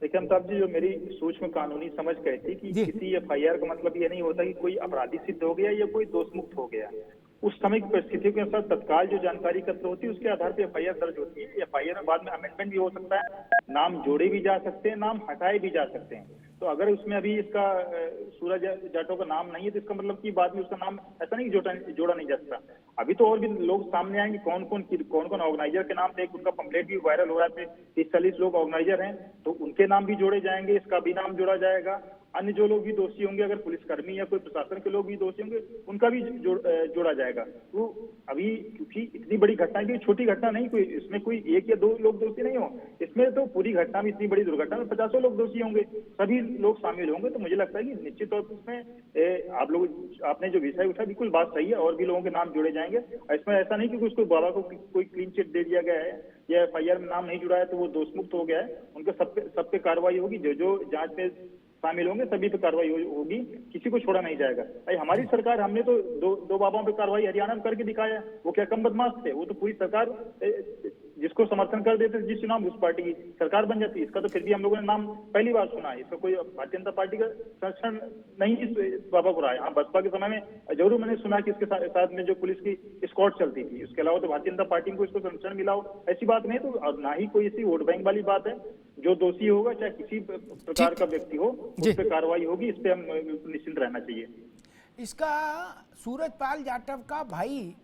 देखिए अमिताभ जी, जो मेरी सूक्ष्म कानूनी समझ कहती कि किसी FIR का मतलब ये नहीं होता कि कोई अपराधी सिद्ध हो गया या कोई दोषमुक्त हो गया। उस समय की परिस्थितियों के अनुसार तत्काल जो जानकारी एकत्र होती है उसके आधार पर FIR दर्ज होती है। FIR में बाद में अमेंडमेंट भी हो सकता है, नाम जोड़े भी जा सकते हैं, नाम हटाए भी जा सकते हैं। तो अगर उसमें अभी इसका सूरज जाटव का नाम नहीं है तो इसका मतलब कि बाद में उसका नाम ऐसा नहीं जोड़ा नहीं जा सकता। अभी तो और भी लोग सामने आएंगे, कौन कौन ऑर्गेनाइजर के नाम थे, उनका पंपलेट भी वायरल हो रहा है, 30-40 लोग ऑर्गेनाइजर हैं, तो उनके नाम भी जोड़े जाएंगे, इसका भी नाम जोड़ा जाएगा। अन्य जो लोग भी दोषी होंगे, अगर पुलिसकर्मी या कोई प्रशासन के लोग भी दोषी होंगे, उनका भी जोड़ा जाएगा। तो अभी क्योंकि इतनी बड़ी घटना है, छोटी घटना नहीं, कोई इसमें कोई 1 या 2 लोग दोषी नहीं हो, इसमें तो पूरी घटना में, इतनी बड़ी दुर्घटना में 50 लोग दोषी होंगे, सभी लोग शामिल होंगे। तो मुझे लगता है कि निश्चित तौर पर इसमें आपने जो विषय उठा बिल्कुल बात सही है, और भी लोगों के नाम जोड़े जाएंगे। इसमें ऐसा नहीं कि उसको बाबा को कोई क्लीन चिट दे दिया गया है या FIR में नाम नहीं जुड़ा है तो वो दोषमुक्त हो गया है। उनके सब पे कार्रवाई होगी, जो जांच में शामिल होंगे सभी पे कार्रवाई होगी, किसी को छोड़ा नहीं जाएगा। भाई हमारी सरकार, हमने तो दो बाबाओं पे कार्रवाई हरियाणा में करके दिखाया, वो क्या कम बदमाश थे? वो तो पूरी सरकार जिसको समर्थन कर देते जिस चुनाव उस पार्टी की सरकार बन जाती। इसका तो फिर भी हम लोगों ने नाम पहली बार सुना है, इसका कोई भारतीय जनता पार्टी का संरक्षण नहीं इस बाबा को रहा है। हाँ, बसपा के समय में जरूर मैंने सुना कि इसके साथ में जो पुलिस की स्क्वाड चलती थी, उसके अलावा तो भारतीय जनता पार्टी को इसको संरक्षण मिला हो, ऐसी बात नहीं। तो ना ही कोई ऐसी वोट बैंक वाली बात है। जो दोषी होगा, चाहे किसी प्रकार का व्यक्ति हो, उस पर कार्रवाई होगी, इस पे हम निश्चिंत रहना चाहिए। इसका सूरजपाल जाटव का भाई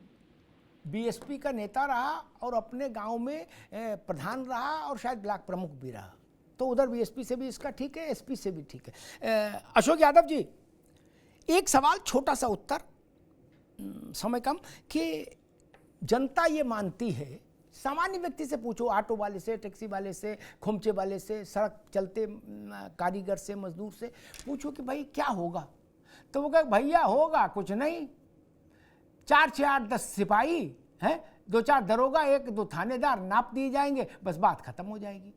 BSP का नेता रहा और अपने गांव में प्रधान रहा और शायद ब्लॉक प्रमुख भी रहा, तो उधर BSP से भी इसका ठीक है, SP से भी ठीक है। अशोक यादव जी, एक सवाल, छोटा सा उत्तर, समय कम, कि जनता ये मानती है, सामान्य व्यक्ति से पूछो, ऑटो वाले से, टैक्सी वाले से, खोमचे वाले से, सड़क चलते कारीगर से, मजदूर से पूछो कि भाई क्या होगा, तो वो कहे भैया होगा कुछ नहीं, 4 6 8 10 सिपाही हैं, 2-4 दरोगा, 1-2 थानेदार नाप दिए जाएंगे, बस बात खत्म हो जाएगी।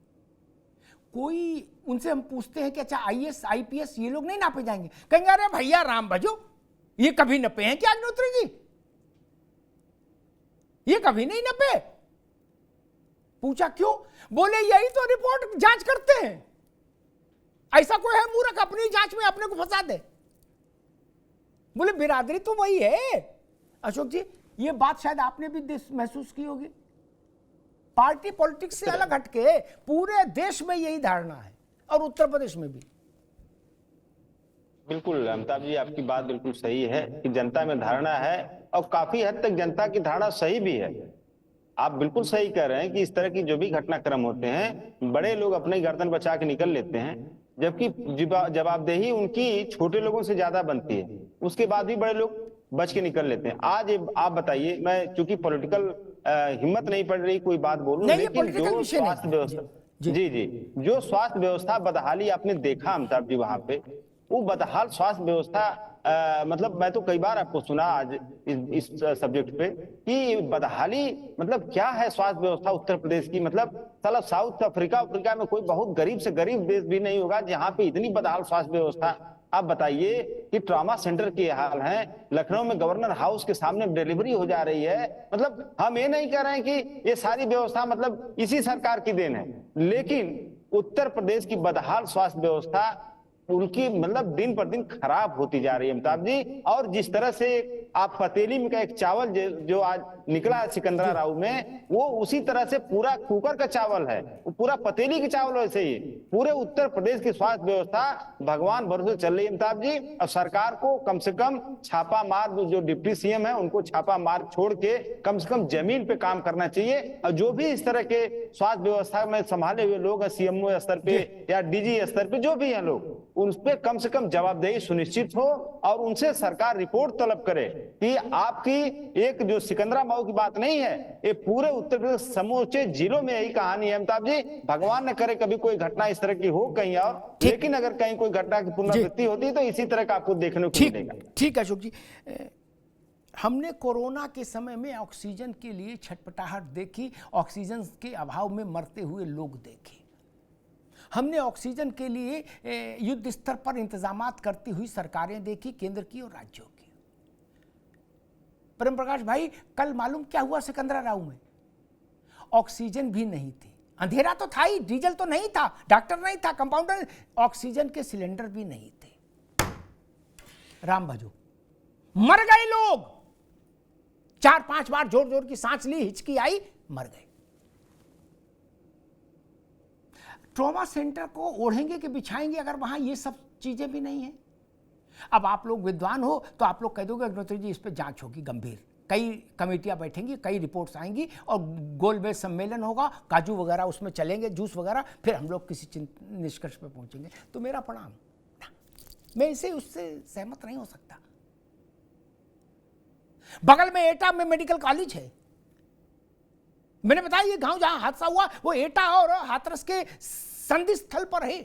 कोई उनसे हम पूछते हैं कि अच्छा IAS IPS ये लोग नहीं नापे जाएंगे? कहेंगे अरे भैया राम भजो, ये कभी नपे हैं क्या अग्निहोत्री जी? ये कभी नहीं नपे। पूछा क्यों? बोले यही तो रिपोर्ट जांच करते हैं। ऐसा कोई है मूर्ख अपनी जांच में अपने को फंसा दे? बोले बिरादरी तो वही है। अशोक जी, ये बात शायद आपने भी महसूस की होगी, पार्टी पॉलिटिक्स से अलग हटके पूरे देश में यही धारणा है और उत्तर प्रदेश में भी। बिल्कुल अमिताभ जी, आपकी बात बिल्कुल सही है कि जनता में धारणा है और काफी हद तक जनता की धारणा सही भी है। आप बिल्कुल सही कह रहे हैं कि इस तरह की जो भी घटनाक्रम होते हैं, बड़े लोग अपने गर्दन बचा के निकल लेते हैं, जबकि जवाबदेही उनकी छोटे लोगों से ज्यादा बनती है, उसके बाद भी बड़े लोग बच के निकल लेते हैं। आज आप बताइए, मैं चूंकि पॉलिटिकल हिम्मत नहीं पड़ रही कोई बात बोलूं, लेकिन जो स्वास्थ्य व्यवस्था जी जो स्वास्थ्य व्यवस्था बदहाली आपने देखा अमिताभ जी, वहां पे वो बदहाल स्वास्थ्य व्यवस्था मतलब मैं तो कई बार आपको सुना आज इस सब्जेक्ट पे कि बदहाली मतलब क्या है स्वास्थ्य व्यवस्था उत्तर प्रदेश की। मतलब साला साउथ अफ्रीका में कोई बहुत गरीब से गरीब देश भी नहीं होगा जहां पे इतनी बदहाल स्वास्थ्य व्यवस्था। आप बताइए कि ट्रॉमा सेंटर के हाल है, लखनऊ में गवर्नर हाउस के सामने डिलीवरी हो जा रही है। मतलब हम ये नहीं कह रहे हैं कि ये सारी व्यवस्था मतलब इसी सरकार की देन है, लेकिन उत्तर प्रदेश की बदहाल स्वास्थ्य व्यवस्था उनकी मतलब दिन पर दिन खराब होती जा रही है अमिताभ जी। और जिस तरह से आप पतेली में का एक चावल जो आज निकला है सिकंदरा राव में, वो उसी तरह से पूरा कुकर का चावल है, वो पूरा पतेली के चावल वैसे ही पूरे उत्तर प्रदेश की स्वास्थ्य व्यवस्था भगवान भरोसे चल रही है अमिताभ जी। और सरकार को कम से कम छापा मार, जो डिप्टी सीएम है उनको छापा मार छोड़ के कम से कम जमीन पे काम करना चाहिए। और जो भी इस तरह के स्वास्थ्य व्यवस्था में संभाले हुए लोग हैं, सीएमओ स्तर पे या डीजी स्तर पे जो भी हैं लोग, उन पे कम से कम जवाबदेही सुनिश्चित हो और उनसे सरकार रिपोर्ट तलब करे कि आपकी एक जो सिकंदरा मऊ की बात नहीं है, ये पूरे उत्तर प्रदेश समूचे जिलों में यही कहानी है अमिताभ जी। भगवान न करे कभी कोई घटना इस तरह की हो कहीं और, लेकिन अगर कहीं कोई घटना की पुनरावृत्ति होती है तो इसी तरह का आपको देखने को मिलेगा। ठीक है अशोक जी, हमने कोरोना के समय में ऑक्सीजन के लिए छटपटाहट देखी, ऑक्सीजन के अभाव में मरते हुए लोग देखे। हमने ऑक्सीजन के लिए युद्ध स्तर पर इंतजामात करती हुई सरकारें देखी, केंद्र की और राज्यों की। प्रेम प्रकाश भाई, कल मालूम क्या हुआ सिकंदरा राव में? ऑक्सीजन भी नहीं थी, अंधेरा तो था ही, डीजल तो नहीं था, डॉक्टर नहीं था, कंपाउंडर, ऑक्सीजन के सिलेंडर भी नहीं थे। राम भजो, मर गए लोग। 4-5 बार जोर जोर की सांस ली, हिचकी आई, मर गए। ट्रॉमा सेंटर को ओढ़ेंगे कि बिछाएंगे अगर वहां ये सब चीजें भी नहीं है? अब आप लोग विद्वान हो तो आप लोग कह दोगे अग्निहोत्री जी इस पर जांच होगी गंभीर, कई कमेटियां बैठेंगी, कई रिपोर्ट्स आएंगी और गोलमेज सम्मेलन होगा, काजू वगैरह उसमें चलेंगे, जूस वगैरह, फिर हम लोग किसी निष्कर्ष पर पहुंचेंगे। तो मेरा प्रणाम, मैं इसे उससे सहमत नहीं हो सकता। बगल में एटा में मेडिकल कॉलेज है, मैंने बताया ये गांव जहां हादसा हुआ वो एटा और हाथरस के संधि स्थल पर है।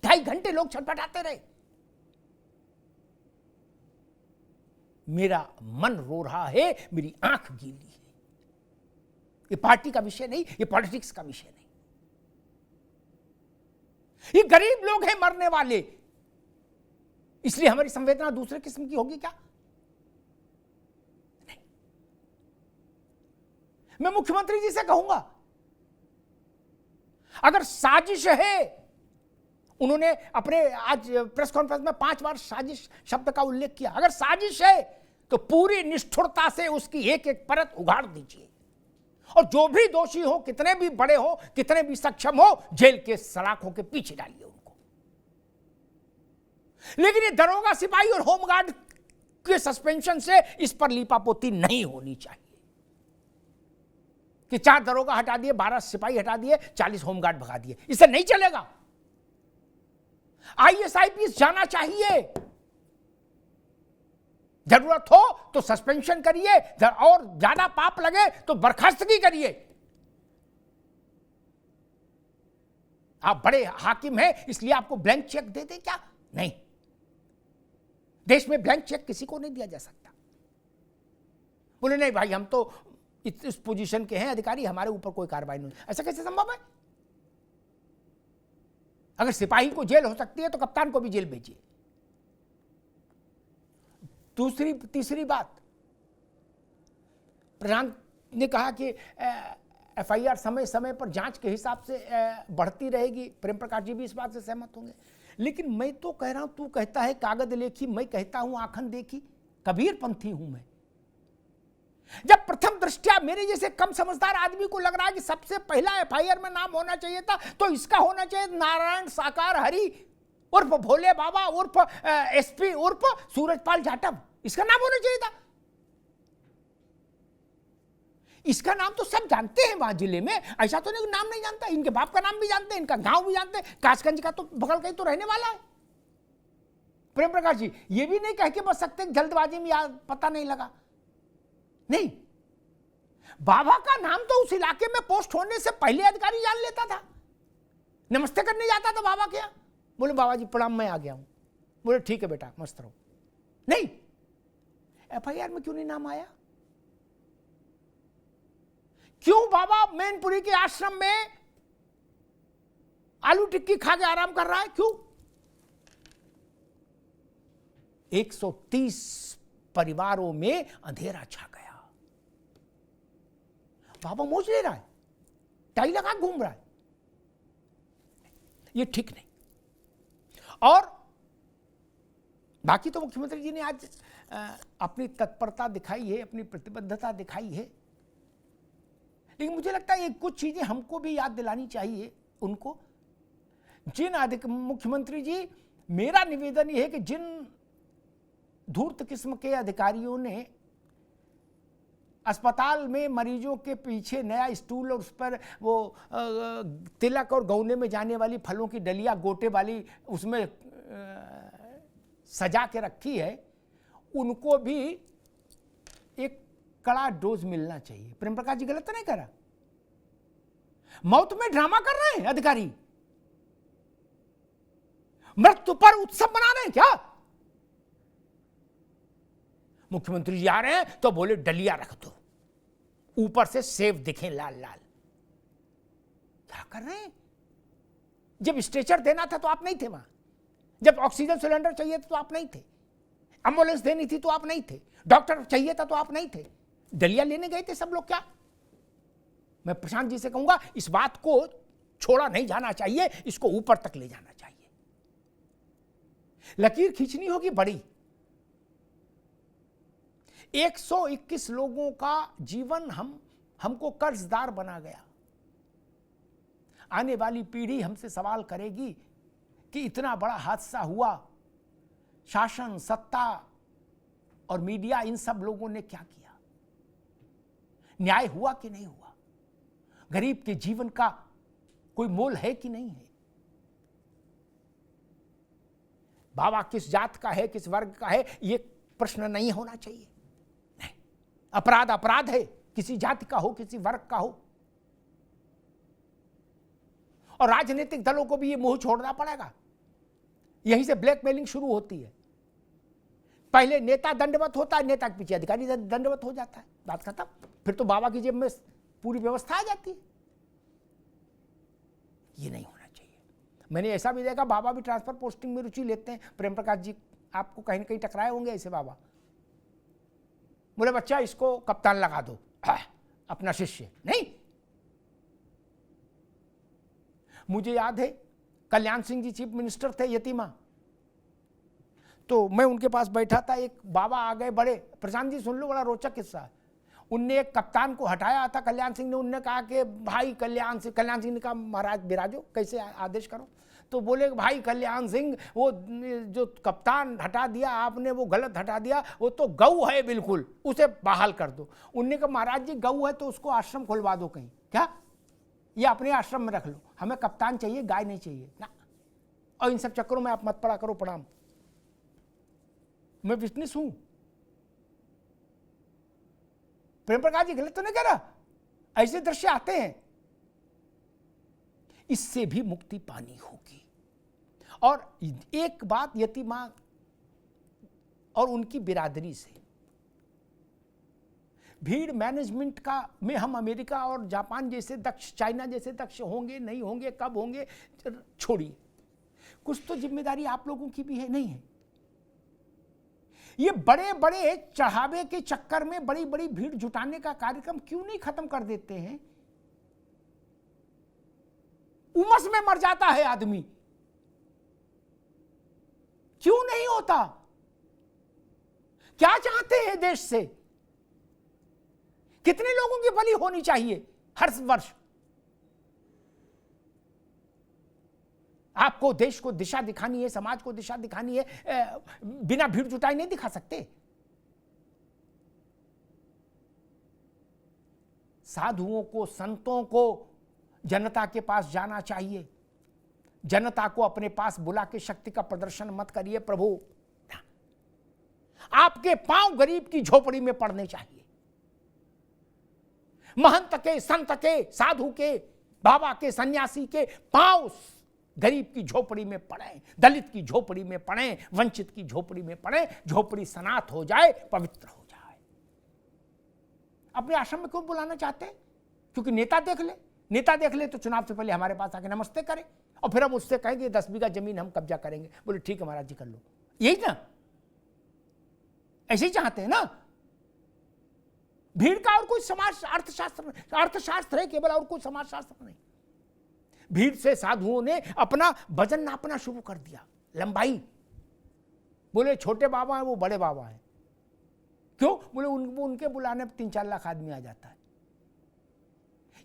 2.5 घंटे लोग छटपटाते रहे। मेरा मन रो रहा है, मेरी आंख गीली है। ये पार्टी का विषय नहीं, ये पॉलिटिक्स का विषय नहीं। ये गरीब लोग हैं मरने वाले, इसलिए हमारी संवेदना दूसरे किस्म की होगी क्या? नहीं। मैं मुख्यमंत्री जी से कहूंगा, अगर साजिश है, उन्होंने अपने आज प्रेस कॉन्फ्रेंस में 5 बार साजिश शब्द का उल्लेख किया, अगर साजिश है तो पूरी निष्ठुरता से उसकी एक एक परत उगाड़ दीजिए और जो भी दोषी हो, कितने भी बड़े हो, कितने भी सक्षम हो, जेल के सलाखों के पीछे डालिए उनको। लेकिन ये दरोगा, सिपाही और होमगार्ड के सस्पेंशन से इस पर लीपापोती नहीं होनी चाहिए कि 4 दरोगा हटा दिए, 12 सिपाही हटा दिए, 40 होमगार्ड भगा दिए, इससे नहीं चलेगा। IAS IPS जाना चाहिए, जरूरत हो तो सस्पेंशन करिए और ज्यादा पाप लगे तो बर्खास्तगी करिए। आप बड़े हाकिम हैं इसलिए आपको ब्लैंक चेक दे दे क्या? नहीं, देश में ब्लैंक चेक किसी को नहीं दिया जा सकता। बोले नहीं भाई हम तो इस पोजीशन के हैं अधिकारी, हमारे ऊपर कोई कार्रवाई नहीं। ऐसा कैसे संभव है? अगर सिपाही को जेल हो सकती है तो कप्तान को भी जेल भेजिए। तीसरी बात, प्रधान ने कहा कि FIR समय समय पर जांच के हिसाब से बढ़ती रहेगी। प्रेम प्रकाश जी भी इस बात से सहमत होंगे। लेकिन मैं तो कह रहा हूं, तू कहता है कागज लेखी, मैं कहता हूं आंखन देखी। कबीर पंथी हूं मैं। जब प्रथम दृष्टया मेरे जैसे कम समझदार आदमी को लग रहा है कि सबसे पहला FIR में नाम होना चाहिए था, तो इसका होना चाहिए नारायण साकार हरि उर्फ भोले बाबा उर्फ SP उर्फ सूरजपाल जाटव, इसका नाम होना चाहिए था। इसका नाम तो सब जानते हैं वहां जिले में, ऐसा तो नहीं नाम नहीं जानता। इनके बाप का नाम भी जानते हैं, इनका गांव भी जानते हैं, कासगंज का तो बगल का ही तो रहने वाला है। प्रेम प्रकाश जी ये भी नहीं कह के बच सकते जल्दबाजी में याद पता नहीं लगा। नहीं, बाबा का नाम तो उस इलाके में पोस्ट होने से पहले अधिकारी जान लेता था। नमस्ते करने जाता था बाबा के यहाँ, बोले बाबा जी प्रणाम मैं आ गया हूं, बोले ठीक है बेटा मस्त रहो। नहीं, एफआईआर में क्यों नहीं नाम आया? क्यों बाबा मैनपुरी के आश्रम में आलू टिक्की खा के आराम कर रहा है? क्यों? 130 परिवारों में अंधेरा छा गया। बाबा मौज ले रहा है, टाई लगा घूम रहा है, ये ठीक नहीं। और बाकी तो मुख्यमंत्री जी ने आज अपनी तत्परता दिखाई है, अपनी प्रतिबद्धता दिखाई है, लेकिन मुझे लगता है ये कुछ चीजें हमको भी याद दिलानी चाहिए उनको। जिन मुख्यमंत्री जी, मेरा निवेदन यह है कि जिन धूर्त किस्म के अधिकारियों ने अस्पताल में मरीजों के पीछे नया स्टूल और उस पर वो तिलक और गौने में जाने वाली फलों की डलिया गोटे वाली उसमें सजा के रखी है, उनको भी एक कड़ा डोज मिलना चाहिए। प्रेम प्रकाश जी गलत तो नहीं कर रहा? मौत में ड्रामा कर रहे हैं अधिकारी, मृत्यु पर उत्सव मना रहे हैं क्या? मुख्यमंत्री जी आ रहे हैं तो बोले डलिया रख दो, ऊपर से सेब दिखे लाल लाल। क्या कर रहे हैं? जब स्ट्रेचर देना था तो आप नहीं थे वहां, जब ऑक्सीजन सिलेंडर चाहिए था तो आप नहीं थे, एम्बुलेंस देनी थी तो आप नहीं थे, डॉक्टर चाहिए था तो आप नहीं थे, डलिया लेने गए थे सब लोग क्या? मैं प्रशांत जी से कहूंगा इस बात को छोड़ा नहीं जाना चाहिए, इसको ऊपर तक ले जाना चाहिए। लकीर खींचनी होगी बड़ी। 121 लोगों का जीवन हमको कर्जदार बना गया। आने वाली पीढ़ी हमसे सवाल करेगी कि इतना बड़ा हादसा हुआ, शासन, सत्ता और मीडिया, इन सब लोगों ने क्या किया? न्याय हुआ कि नहीं हुआ? गरीब के जीवन का कोई मोल है कि नहीं है? बाबा किस जात का है, किस वर्ग का है, ये प्रश्न नहीं होना चाहिए। नहीं, अपराध अपराध है, किसी जाति का हो, किसी वर्ग का हो। और राजनीतिक दलों को भी ये मोह छोड़ना पड़ेगा। यहीं से ब्लैकमेलिंग शुरू होती है। पहले नेता दंडवत होता है, नेता के पीछे अधिकारी दंडवत हो जाता है, बात खत्म। फिर तो बाबा की जेब में पूरी व्यवस्था आ जाती है। ये नहीं होना चाहिए। मैंने ऐसा भी देखा, बाबा भी ट्रांसफर पोस्टिंग में रुचि लेते हैं। प्रेम प्रकाश जी आपको कहीं ना कहीं टकराए होंगे ऐसे बाबा। बोले बच्चा इसको कप्तान लगा दो, अपना शिष्य नहीं। मुझे याद है कल्याण सिंह जी चीफ मिनिस्टर थे यतीमा, तो मैं उनके पास बैठा था, एक बाबा आ गए बड़े। प्रशांत जी सुन लो, बड़ा रोचक किस्सा है। उनने एक कप्तान को हटाया था कल्याण सिंह ने। उनने कहा कि भाई कल्याण सिंह ने कहा महाराज बिराजो, कैसे आदेश करो। तो बोले भाई कल्याण सिंह, वो जो कप्तान हटा दिया आपने वो गलत हटा दिया, वो तो गऊ है बिल्कुल, उसे बहाल कर दो। उनने कहा महाराज जी गऊ है तो उसको आश्रम खुलवा दो कहीं, क्या ये अपने आश्रम में रख लो, हमें कप्तान चाहिए, गाय नहीं चाहिए ना। और इन सब चक्करों में आप मत पड़ा करो, प्रणाम। मैं विटनेस हूं। प्रेम प्रकाश जी गलत तो नहीं कह रहा, ऐसे दृश्य आते हैं। इससे भी मुक्ति पानी होगी। और एक बात यतीमा और उनकी बिरादरी से, भीड़ मैनेजमेंट का में हम अमेरिका और जापान जैसे दक्ष, चाइना जैसे दक्ष होंगे नहीं होंगे, कब होंगे छोड़िए, कुछ तो जिम्मेदारी आप लोगों की भी है, नहीं है? ये बड़े बड़े चढ़ावे के चक्कर में बड़ी बड़ी भीड़ जुटाने का कार्यक्रम क्यों नहीं खत्म कर देते हैं? उमस में मर जाता है आदमी, क्यों नहीं होता? क्या चाहते हैं देश से? कितने लोगों की बलि होनी चाहिए हर वर्ष? आपको देश को दिशा दिखानी है, समाज को दिशा दिखानी है, बिना भीड़ जुटाए नहीं दिखा सकते। साधुओं को, संतों को जनता के पास जाना चाहिए। जनता को अपने पास बुला के शक्ति का प्रदर्शन मत करिए प्रभु। आपके पांव गरीब की झोपड़ी में पड़ने चाहिए। महंत के, संत के, साधु के, बाबा के, सन्यासी के पांव गरीब की झोपड़ी में पड़े, दलित की झोपड़ी में पड़े, वंचित की झोपड़ी में पड़े, झोपड़ी सनात हो जाए, पवित्र हो जाए। अपने आश्रम में क्यों बुलाना चाहते हैं? क्योंकि नेता देख ले तो चुनाव से पहले हमारे पास आके नमस्ते करे और फिर हम उससे कहेंगे 10 बीघा जमीन हम कब्जा करेंगे। बोले ठीक है महाराज जी कर लो। यही ना, ऐसे ही चाहते हैं ना। भीड़ का और कोई समाज अर्थशास्त्र है केवल, और कोई समाजशास्त्र नहीं। भीड़ से साधुओं ने अपना वजन नापना शुरू कर दिया, लंबाई। बोले छोटे बाबा हैं वो बड़े बाबा हैं। क्यों? बोले उनके बुलाने पर 3-4 लाख आदमी आ जाता है।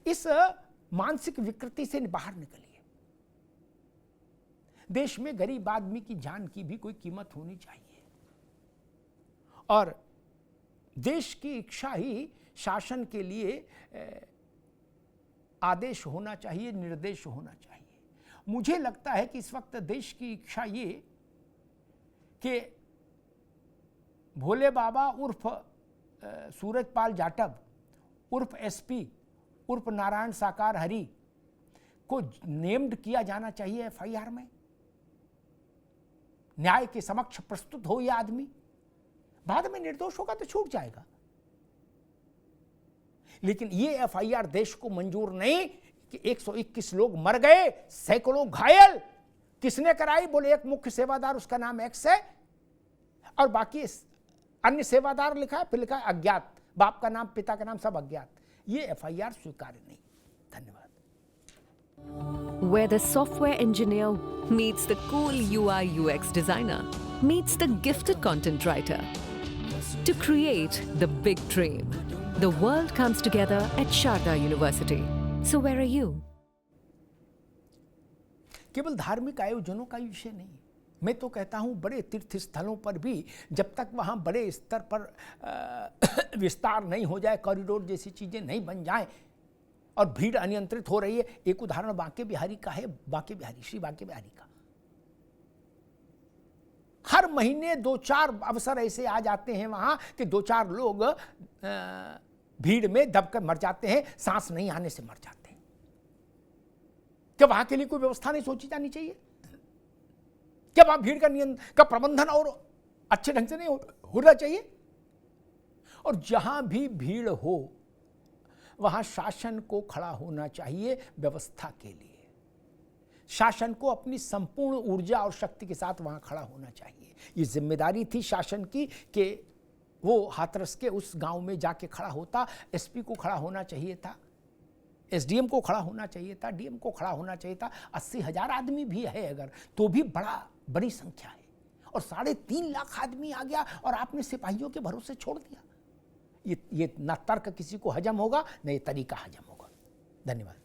इस मानसिक विकृति से बाहर निकलिए। देश में गरीब आदमी की जान की भी कोई कीमत होनी चाहिए, और देश की इच्छा ही शासन के लिए आदेश होना चाहिए, निर्देश होना चाहिए। मुझे लगता है कि इस वक्त देश की इच्छा ये कि भोले बाबा उर्फ सूरजपाल जाटव उर्फ एसपी उर्फ नारायण साकार हरि को नेम्ड किया जाना चाहिए एफआईआर में। न्याय के समक्ष प्रस्तुत हो यह आदमी, बाद में निर्दोष होगा तो छूट जाएगा। लेकिन ये एफआईआर देश को मंजूर नहीं कि 121 लोग मर गए, सैकड़ों घायल। किसने कराई? बोले एक मुख्य सेवादार, उसका नाम एक्स है, और बाकी अन्य सेवादार लिखा है, फिर लिखा है अज्ञात। बाप का नाम, पिता का नाम सब अज्ञात। ये एफआईआर स्वीकार्य नहीं। धन्यवाद। Where the software engineer meets the cool UI UX designer, meets the gifted content writer to create the big dream. The world comes together at Sharda University. So where are you? केवल धार्मिक आयोजनों का विषय नहीं। मैं तो कहता हूं बड़े तीर्थ स्थलों पर भी जब तक वहां बड़े स्तर पर विस्तार नहीं हो जाए, कॉरिडोर जैसी चीजें नहीं बन जाएं और भीड़ अनियंत्रित हो रही है। एक उदाहरण बांके बिहारी का है, श्री बांके बिहारी का। हर महीने 2-4 अवसर ऐसे आ जाते हैं वहां कि 2-4 लोग भीड़ में दबकर मर जाते हैं, सांस नहीं आने से मर जाते हैं। क्या वहां के लिए कोई व्यवस्था नहीं सोची जानी चाहिए? क्या वहां भीड़ का प्रबंधन और अच्छे ढंग से नहीं होना चाहिए? और जहां भी भीड़ हो वहां शासन को खड़ा होना चाहिए व्यवस्था के लिए। शासन को अपनी संपूर्ण ऊर्जा और शक्ति के साथ वहां खड़ा होना चाहिए। ये जिम्मेदारी थी शासन की कि वो हाथरस के उस गांव में जाके खड़ा होता। एसपी को खड़ा होना चाहिए था, एसडीएम को खड़ा होना चाहिए था, डीएम को खड़ा होना चाहिए था। 80,000 आदमी भी है अगर, तो भी बड़ी संख्या है। और 3.5 लाख आदमी आ गया और आपने सिपाहियों के भरोसे छोड़ दिया। ये ना तर्क किसी को हजम होगा, न ये तरीका हजम होगा। धन्यवाद।